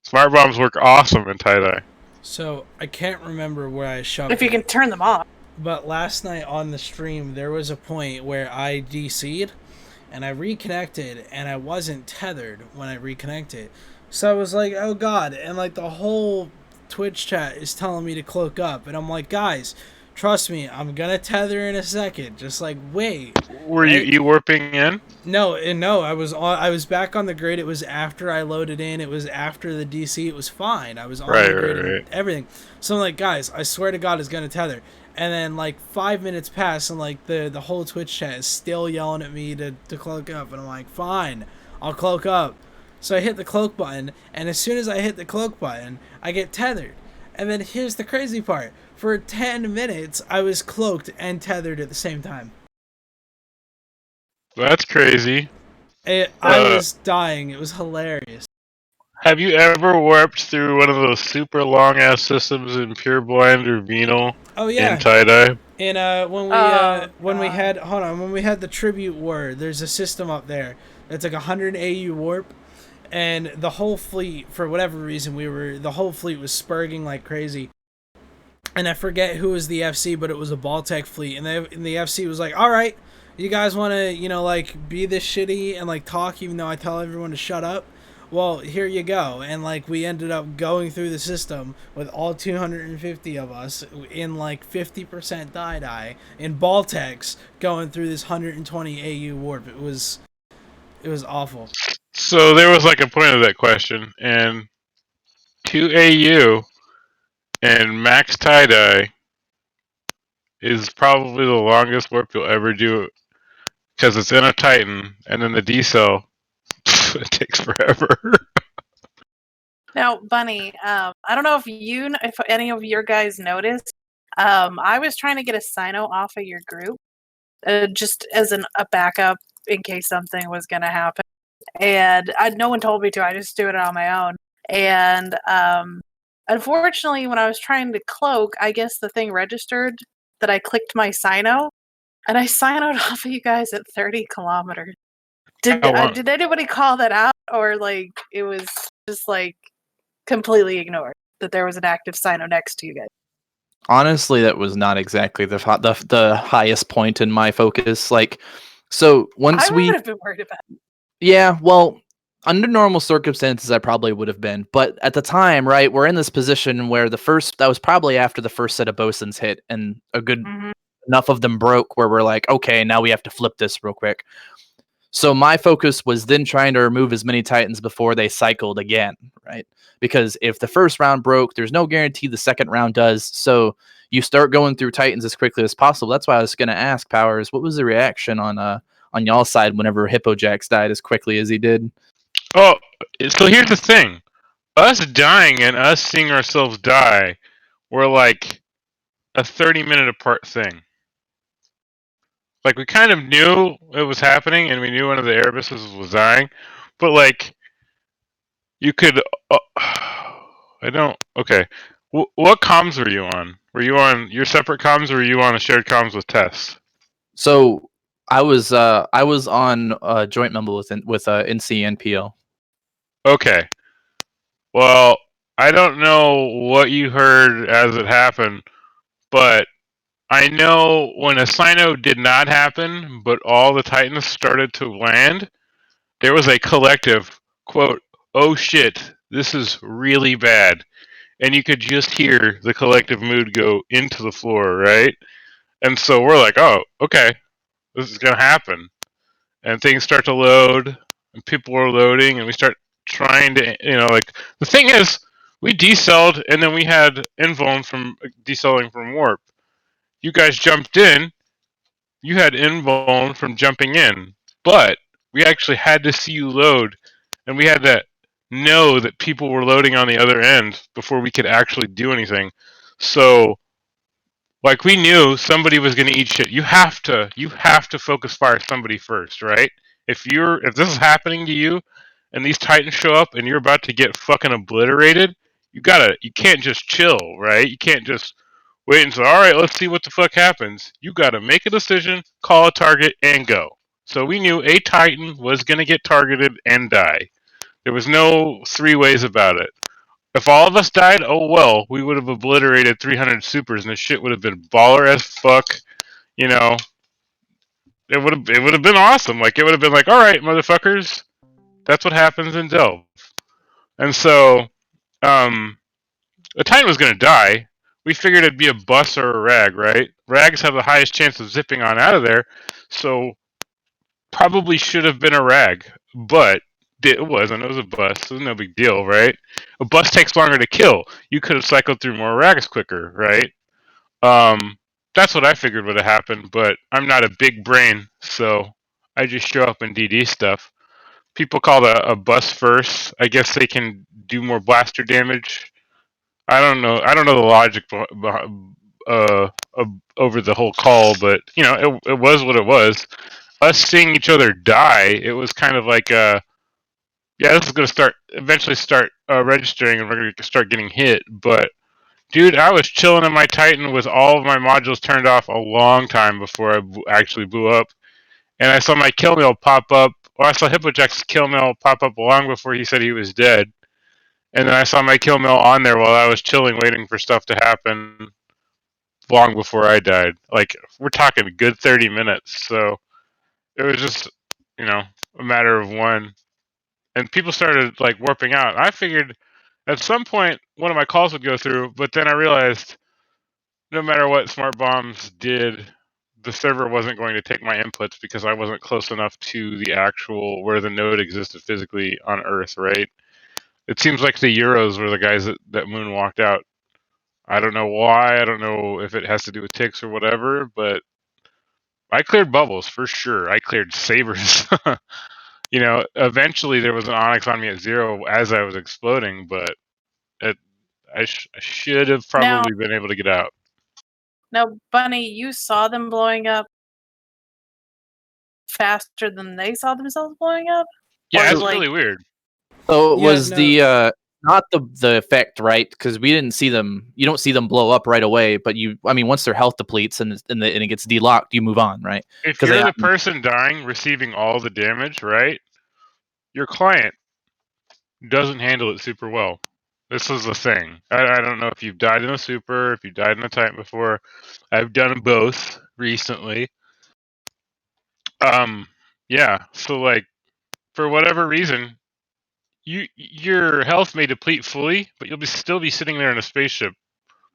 Smart bombs work awesome in tie-dye. So I can't remember where I shoved If you it, can turn them off. but last night on the stream there was a point where I DC'd and I reconnected and I wasn't tethered when I reconnected. So I was like, oh god, and like the whole Twitch chat is telling me to cloak up, and I'm like, guys, trust me, I'm gonna tether in a second. Just like wait. Were you warping in? No, I was back on the grid. It was after I loaded in. It was after the DC. It was fine. I was on the grid and everything. So I'm like, guys, I swear to God, it's gonna tether. And then like 5 minutes pass, and like the whole Twitch chat is still yelling at me to cloak up, and I'm like, fine, I'll cloak up. So I hit the cloak button, and as soon as I hit the cloak button, I get tethered. And then here's the crazy part: for 10 minutes, I was cloaked and tethered at the same time. That's crazy. I was dying. It was hilarious. Have you ever warped through one of those super long ass systems in Pure Blind or Venal Oh in yeah. tie-dye? And when we had the tribute war, there's a system up there that's like 100 AU warp, and the whole fleet, for whatever reason, the whole fleet was spurging like crazy. And I forget who was the FC, but it was a Baltec fleet, and the FC was like, "All right, you guys want to, like, be this shitty and like talk, even though I tell everyone to shut up. Well, here you go." And like we ended up going through the system with all 250 of us in like 50% die in Baltecs going through this 120 AU warp. It was awful. So there was like a point of that question, and 2 AU and max tie-dye is probably the longest warp you'll ever do because it's in a Titan, and then the decel it takes forever. Now, Bunny, I don't know if any of your guys noticed. I was trying to get a Sino off of your group, just as a backup in case something was going to happen. And no one told me to. I just do it on my own. And unfortunately, when I was trying to cloak, I guess the thing registered that I clicked my Sino, and I Sinoed off of you guys at 30 kilometers. Did anybody call that out, or like it was just like completely ignored that there was an active Sino next to you guys? Honestly, that was not exactly the highest point in my focus. Like, so once I would have been worried about it. Yeah, well, under normal circumstances, I probably would have been. But at the time, right, we're in this position where that was probably after the first set of bosuns hit, and a good enough of them broke where we're like, okay, now we have to flip this real quick. So my focus was then trying to remove as many Titans before they cycled again, right? Because if the first round broke, there's no guarantee the second round does. So you start going through Titans as quickly as possible. That's why I was going to ask, Powers, what was the reaction on y'all's side whenever Hippojax died as quickly as he did? Oh, so here's the thing. Us dying and us seeing ourselves die were like a 30-minute apart thing. Like, we kind of knew it was happening, and we knew one of the Erebus's was dying, but like, you could. I don't. Okay. What comms were you on? Were you on your separate comms, or were you on a shared comms with Tess? So I was on joint mumble with NC and PL. Okay. Well, I don't know what you heard as it happened, but I know when a Sino did not happen, but all the Titans started to land, there was a collective, quote, "Oh shit, this is really bad." And you could just hear the collective mood go into the floor, right? And so we're like, oh, okay, this is going to happen. And things start to load, and people are loading, and we start trying to, like, the thing is, we decelled, and then we had invuln from decelling from warp. You guys jumped in, you had invuln from jumping in, but we actually had to see you load, and we had to know that people were loading on the other end before we could actually do anything. So, like, we knew somebody was going to eat shit. You have to focus fire somebody first, right? If this is happening to you, and these Titans show up, and you're about to get fucking obliterated, you can't just chill, right? You can't just wait and say, all right, let's see what the fuck happens. You gotta make a decision, call a target, and go. So we knew a Titan was gonna get targeted and die. There was no three ways about it. If all of us died, oh well, we would have obliterated 300 supers, and the shit would have been baller as fuck. You know, it would have been awesome. Like, it would have been like, all right, motherfuckers, that's what happens in Delve. And so, the Titan was gonna die. We figured it'd be a bus or a rag, right? Rags have the highest chance of zipping on out of there, so probably should have been a rag, but it wasn't. It was a bus. So it was no big deal, right? A bus takes longer to kill. You could have cycled through more rags quicker, right? That's what I figured would have happened, but I'm not a big brain, so I just show up and DD stuff. People call a bus first. I guess they can do more blaster damage. I don't know. I don't know the logic over the whole call, but it was what it was. us seeing each other die, it was kind of like, yeah, this is going to eventually start registering, and we're going to start getting hit. But dude, I was chilling in my Titan with all of my modules turned off a long time before I actually blew up, and I saw my kill mill pop up. Well, I saw Hippojack's kill mill pop up long before he said he was dead. And then I saw my kill mill on there while I was chilling, waiting for stuff to happen long before I died. Like, we're talking a good 30 minutes. So it was just, a matter of one. And people started, like, warping out. I figured at some point one of my calls would go through, but then I realized no matter what Smart Bombs did, the server wasn't going to take my inputs because I wasn't close enough to the actual where the node existed physically on Earth, right? It seems like the Euros were the guys that moonwalked out. I don't know why. I don't know if it has to do with ticks or whatever, but I cleared bubbles for sure. I cleared sabers. Eventually there was an Onyx on me at 0 as I was exploding, but I should have Now, probably been able to get out. now, Bunny, you saw them blowing up faster than they saw themselves blowing up? Yeah, Or, it's like- really weird. So it Yeah, was no. the not the effect, right? Because we didn't see them. You don't see them blow up right away, but once their health depletes and it gets delocked, you move on, right? If 'Cause you're they the happen- person dying, receiving all the damage, right? Your client doesn't handle it super well. This is the thing. I don't know if you've died in a super, if you died in a Titan before. I've done both recently. Yeah. So like, for whatever reason, your health may deplete fully, but you'll still be sitting there in a spaceship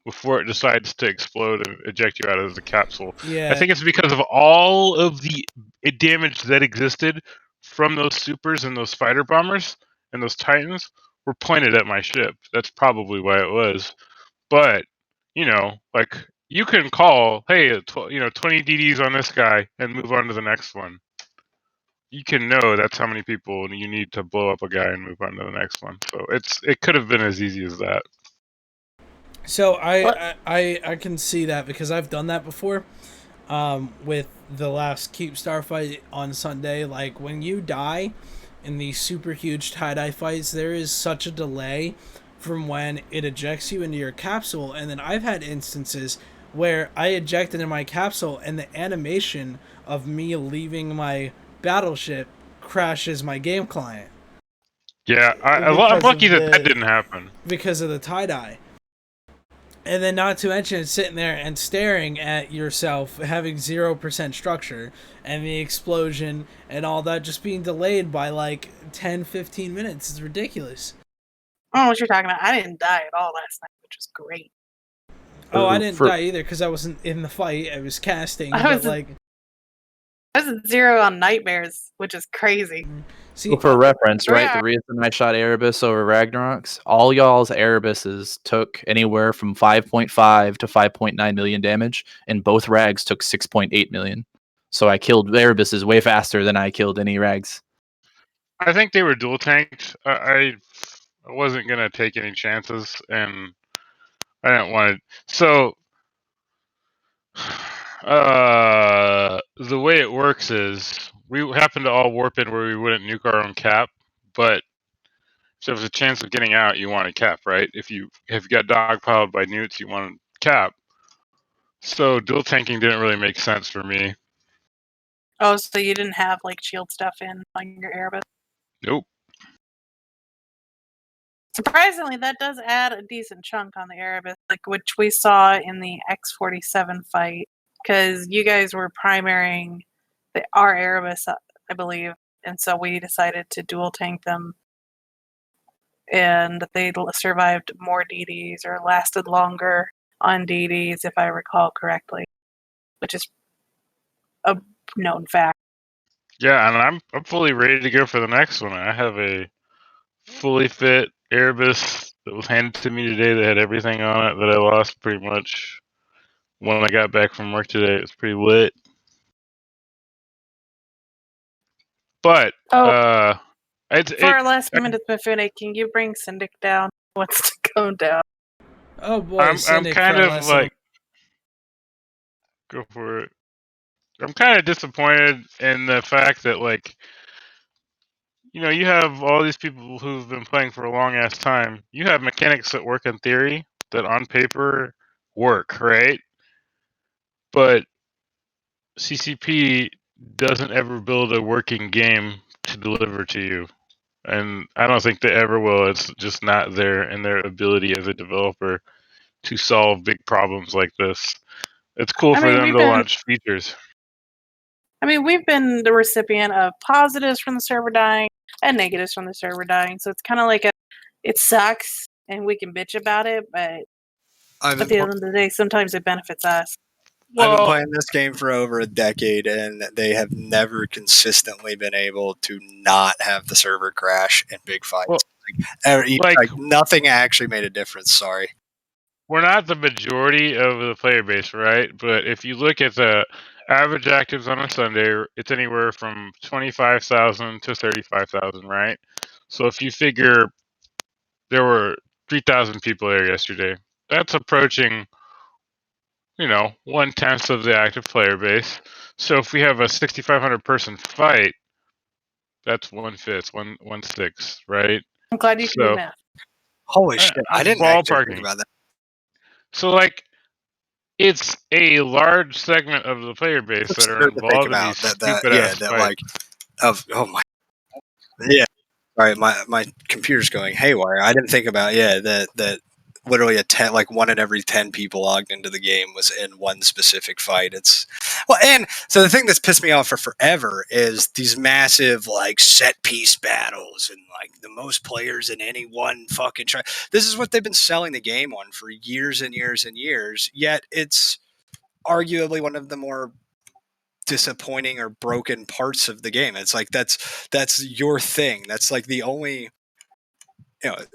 before it decides to explode and eject you out of the capsule. Yeah. I think it's because of all of the damage that existed from those supers and those fighter bombers and those Titans were pointed at my ship. That's probably why it was. But, like, you can call, hey, 20 DDs on this guy and move on to the next one. You can know that's how many people you need to blow up a guy and move on to the next one. So it could have been as easy as that. So I can see that because I've done that before. With the last Keep Star fight on Sunday, like when you die in these super huge tie-dye fights, there is such a delay from when it ejects you into your capsule, and then I've had instances where I ejected in my capsule and the animation of me leaving my battleship crashes my game client. Yeah, I'm Because lucky of that the- didn't happen. Because of the tie-dye. And then not to mention sitting there and staring at yourself having 0% structure and the explosion and all that just being delayed by like 10-15 minutes is ridiculous. I don't know what you're talking about. I didn't die at all last night, which was great. Oh, I didn't die either because I wasn't in the fight. I was casting. I was like, I was at 0 on Nightmares, which is crazy. see, Well, for reference, right? Yeah. The reason I shot Erebus over Ragnarok's, all y'all's Erebuses took anywhere from 5.5 to 5.9 million damage, and both Rags took 6.8 million. So I killed Erebuses way faster than I killed any Rags. I think they were dual tanked. I wasn't gonna take any chances, and I didn't want to. So, the way it works is we happen to all warp in where we wouldn't nuke our own cap, but if there was a chance of getting out, you want a cap, right? If you got dogpiled by newts, you want a cap. So dual tanking didn't really make sense for me. Oh, so you didn't have like shield stuff in on your Erebus? Nope. Surprisingly, that does add a decent chunk on the Erebus, like which we saw in the X47 fight, because you guys were primarying our Erebus, I believe, and so we decided to dual tank them, and they survived more DDs or lasted longer on DDs, if I recall correctly, which is a known fact. Yeah, and I'm fully ready to go for the next one. I have a fully fit Erebus that was handed to me today that had everything on it that I lost pretty much when I got back from work today. It was pretty lit. But For our last minute, Mifune, can you bring Syndic down? He wants to go down. oh boy, I'm Cynic kind for our of last like go for it. I'm kind of disappointed in the fact that, like, you have all these people who've been playing for a long ass time. You have mechanics that work in theory that on paper work, right? But CCP doesn't ever build a working game to deliver to you. And I don't think they ever will. It's just not there in their ability as a developer to solve big problems like this. It's cool I for mean, them to launch features. we've been the recipient of positives from the server dying and negatives from the server dying. So it's kind of like it sucks and we can bitch about it, but at the end of the day, sometimes it benefits us. I've been Well, playing this game for over a decade, and they have never consistently been able to not have the server crash in big fights. well, like, nothing actually made a difference. Sorry. we're not the majority of the player base, right? But if you look at the average actives on a Sunday, it's anywhere from 25,000 to 35,000, right? So if you figure there were 3,000 people there yesterday, that's approaching, 1/10 of the active player base. So if we have a 6,500 person fight, that's 1/5, 1/6, right? I'm glad you can do So math. Holy shit! I I'm didn't actually think ballparking. about that. So, like, it's a large segment of the player base It's that are weird to think involved in about these that. stupid Yeah, ass that fights. oh my. Yeah. All right, my computer's going haywire. I didn't think about that literally like 1 in every 10 people logged into the game was in one specific fight. And so the thing that's pissed me off for forever is these massive like set piece battles and like the most players in any one fucking try. This is what they've been selling the game on for years and years and years. Yet it's arguably one of the more disappointing or broken parts of the game. It's like that's your thing. That's like the only,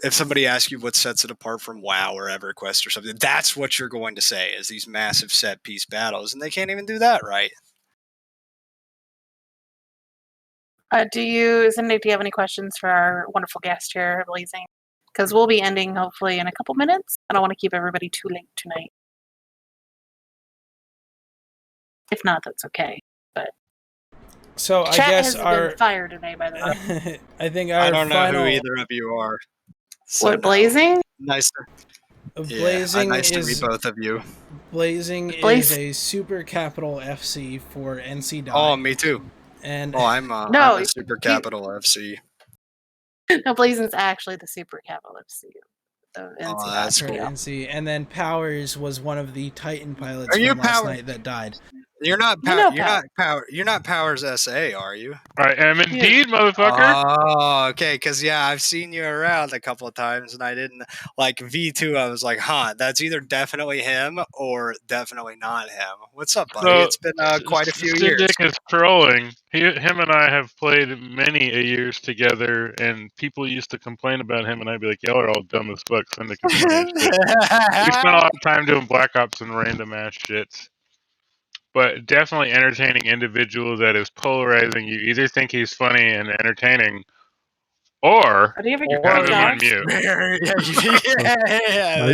if somebody asks you what sets it apart from WoW or EverQuest or something, that's what you're going to say is these massive set piece battles, and they can't even do that right. Cindy, do you have any questions for our wonderful guest here, Blazing? Because we'll be ending hopefully in a couple minutes. I don't want to keep everybody too late tonight. If not, that's okay. But So I chat guess has been fire today, by the way. I think I our don't know final who either of you are. So What, Blazing? Nice to, Blazing nice to is meet both of you. Blazing is a super capital FC for NC Dot. Oh, me too. And I'm a super capital FC. No, Blazing's actually the super capital FC. So NC That's cool. NC, and then Powers was one of the Titan pilots Are you from last night that died. You're not You're not Powers SA, are you? I am indeed, motherfucker. Oh, okay. Because I've seen you around a couple of times, and I didn't like V2. I was like, that's either definitely him or definitely not him. What's up, buddy? So, It's been quite a few years. Syndic is trolling. Him and I have played many a years together, and people used to complain about him, and I'd be like, y'all are all dumb as fuck. Syndic is funny as shit. We spent a lot of time doing Black Ops and random ass shits. But definitely entertaining individual that is polarizing. You either think he's funny and entertaining, or do you have you have him on jobs? mute.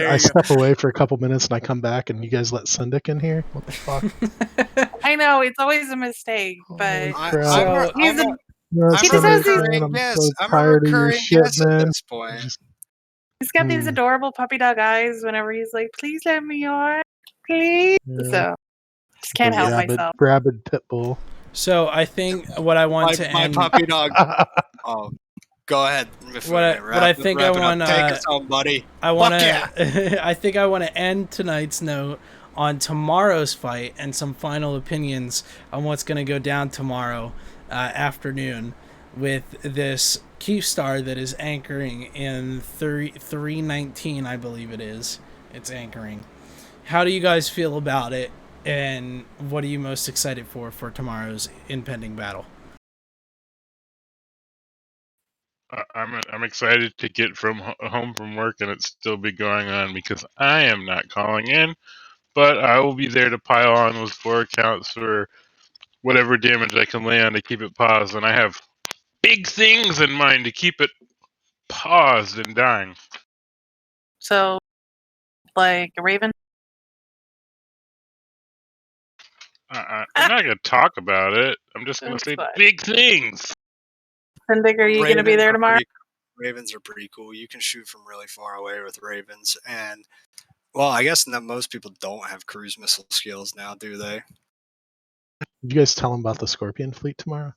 I step away for a couple minutes and I come back and you guys let Syndic in here? What the fuck? I know, it's always a mistake, but crap. he's a He just has these- I'm so tired of your shit, man. He's got these adorable puppy dog eyes whenever he's like, please let me on. Please. Yeah. So just can't help myself. Rabid Pitbull. So I think what I want to my end. puppy dog. Oh, go ahead. What I think I want. Take us home, buddy. I want to. Yeah. I think I want to end tonight's note on tomorrow's fight and some final opinions on what's going to go down tomorrow afternoon with this Keystar that is anchoring in 319, I believe it is. It's anchoring. How do you guys feel about it, and what are you most excited for tomorrow's impending battle? I'm excited to get home from work and it still be going on because I am not calling in, but I will be there to pile on those 4 accounts for whatever damage I can lay on to keep it paused, and I have big things in mind to keep it paused and dying. So, like a Raven? I'm not gonna talk about it. I'm just gonna That's say fine. big things. Cindig, are you going to be there tomorrow? Ravens are pretty cool. You can shoot from really far away with Ravens, and well, I guess most people don't have cruise missile skills now, do they? Did you guys tell him about the Scorpion fleet tomorrow?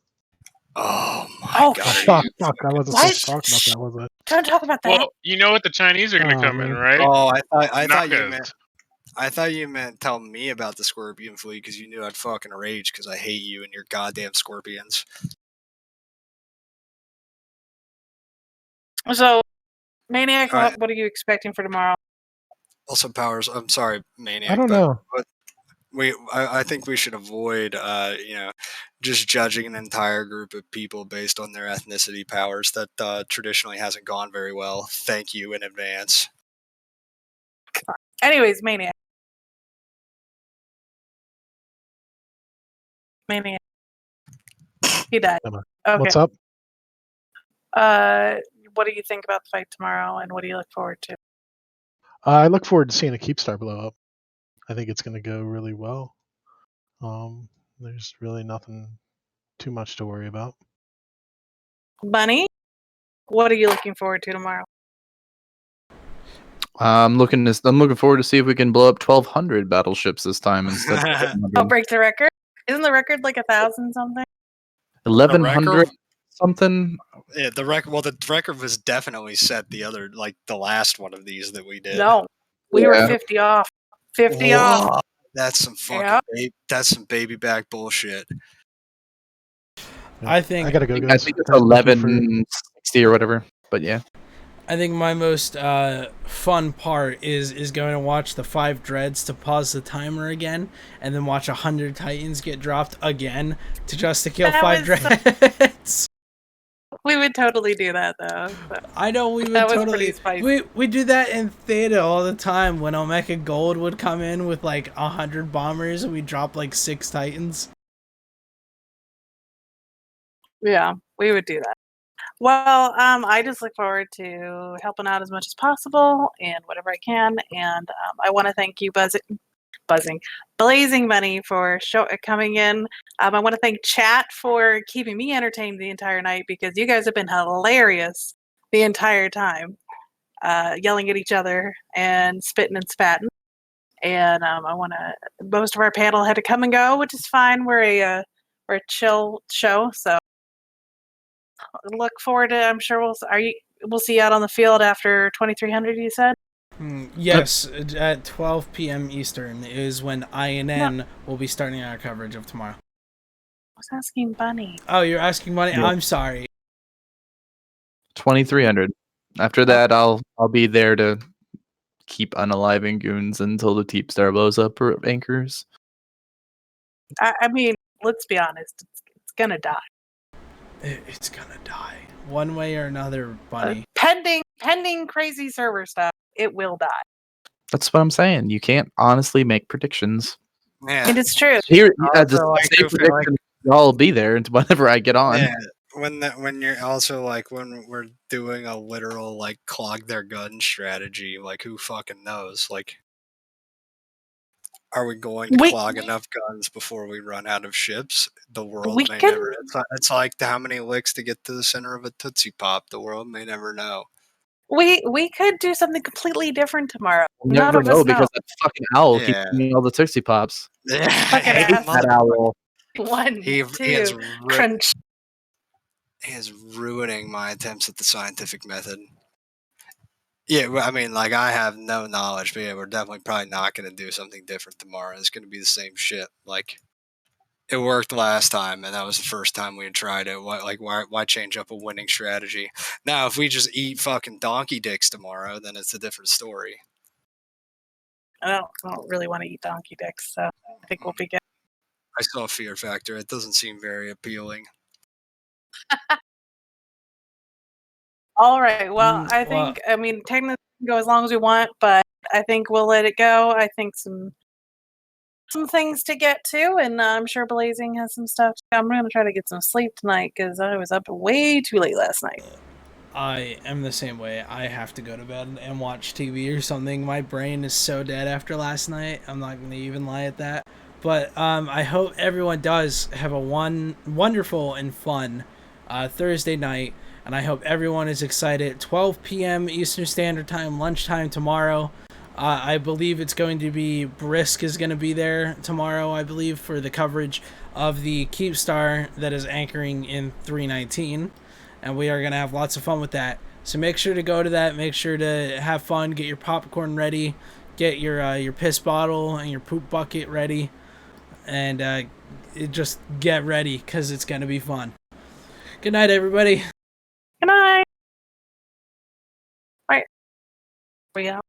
Oh my Oh, god! Fuck, I wasn't What? supposed to talk about that, was I? Don't talk about that. Well, you know what the Chinese are gonna Oh, come in, man. right? Oh, I thought you Knuckles. meant. I thought you meant tell me about the Scorpion fleet because you knew I'd fucking rage because I hate you and your goddamn Scorpions. So, Maniac, All right. what are you expecting for tomorrow? Also, Powers. I'm sorry, Maniac. I don't know. But I think we should avoid, just judging an entire group of people based on their ethnicity. Powers that traditionally hasn't gone very well. Thank you in advance. Anyways, Maniac. Maniac. He died. Okay. What's up? What do you think about the fight tomorrow, and what do you look forward to? I look forward to seeing a Keepstar blow up. I think it's going to go really well. There's really nothing too much to worry about. Bunny, what are you looking forward to tomorrow? I'm looking forward to see if we can blow up 1,200 battleships this time instead of I'll break the record. Isn't the record like 1,000 something? 1,100 something. Yeah, the record. Well, the record was definitely set the last one of these that we did. No, we were Yeah. 50 off. 50 off. Whoa, that's some fucking that's some baby back bullshit. I think I gotta go, I guys. think it's Thank you for- 1160 or whatever. But yeah. I think my most fun part is going to watch the 5 dreads to pause the timer again, and then watch 100 titans get dropped again to just to kill That 5 was dreads. We would totally do that though. So. I know we would That was totally. pretty spicy. We do that in Theta all the time when Omega Gold would come in with like 100 bombers and we drop like 6 titans. Yeah, we would do that. Well, I just look forward to helping out as much as possible and whatever I can. And I want to thank you, Blazing Bunny, for coming in. I want to thank chat for keeping me entertained the entire night because you guys have been hilarious the entire time, yelling at each other and spitting and spatting. And most of our panel had to come and go, which is fine. We're a chill show, so look forward to. I'm sure we'll see you out on the field after 2300. You said. Yes, at 12 p.m. Eastern is when INN will be starting our coverage of tomorrow. I was asking Bunny. Oh, you're asking Bunny? Yeah. I'm sorry. 2,300. After that, I'll be there to keep unaliving goons until the Teep Star blows up or anchors. I mean, let's be honest. It's gonna die. It's gonna die one way or another, Bunny. Pending crazy server stuff, it will die. That's what I'm saying. You can't honestly make predictions. Yeah. It is true. Here, Also, just like, say prediction. Y'all be there whenever I get on. Yeah. When you're also like when we're doing a literal like clog their gun strategy, like who fucking knows? Like, are we going to clog enough guns before we run out of ships? The world may never. It's like how many licks to get to the center of a Tootsie Pop. The world may never know. We could do something completely different tomorrow. We'll never know because that fucking owl keeps eating all the Tootsie Pops. Yeah, I hate that owl. 1, He 2, crunch. He is ruining my attempts at the scientific method. Yeah, I mean, like, I have no knowledge, but yeah, we're definitely probably not going to do something different tomorrow. It's going to be the same shit. Like, it worked last time, and that was the first time we had tried it. Why change up a winning strategy? Now, if we just eat fucking donkey dicks tomorrow, then it's a different story. I don't really want to eat donkey dicks, so I think we'll be good. I saw Fear Factor. It doesn't seem very appealing. All right. Well, I think, I mean, technically we can go as long as we want, but I think we'll let it go. I think some things to get to, and I'm sure Blazing has some stuff. I'm going to try to get some sleep tonight because I was up way too late last night. I am the same way. I have to go to bed and watch TV or something. My brain is so dead after last night. I'm not going to even lie at that. But I hope everyone does have a wonderful and fun Thursday night, and I hope everyone is excited. 12 p.m. Eastern Standard Time, lunchtime tomorrow. I believe it's going to be Brisk is going to be there tomorrow, I believe, for the coverage of the Keepstar that is anchoring in 319, and we are going to have lots of fun with that. So make sure to go to that. Make sure to have fun. Get your popcorn ready. Get your piss bottle and your poop bucket ready. And just get ready, because it's going to be fun. Good night, everybody. Good night. Right. We out.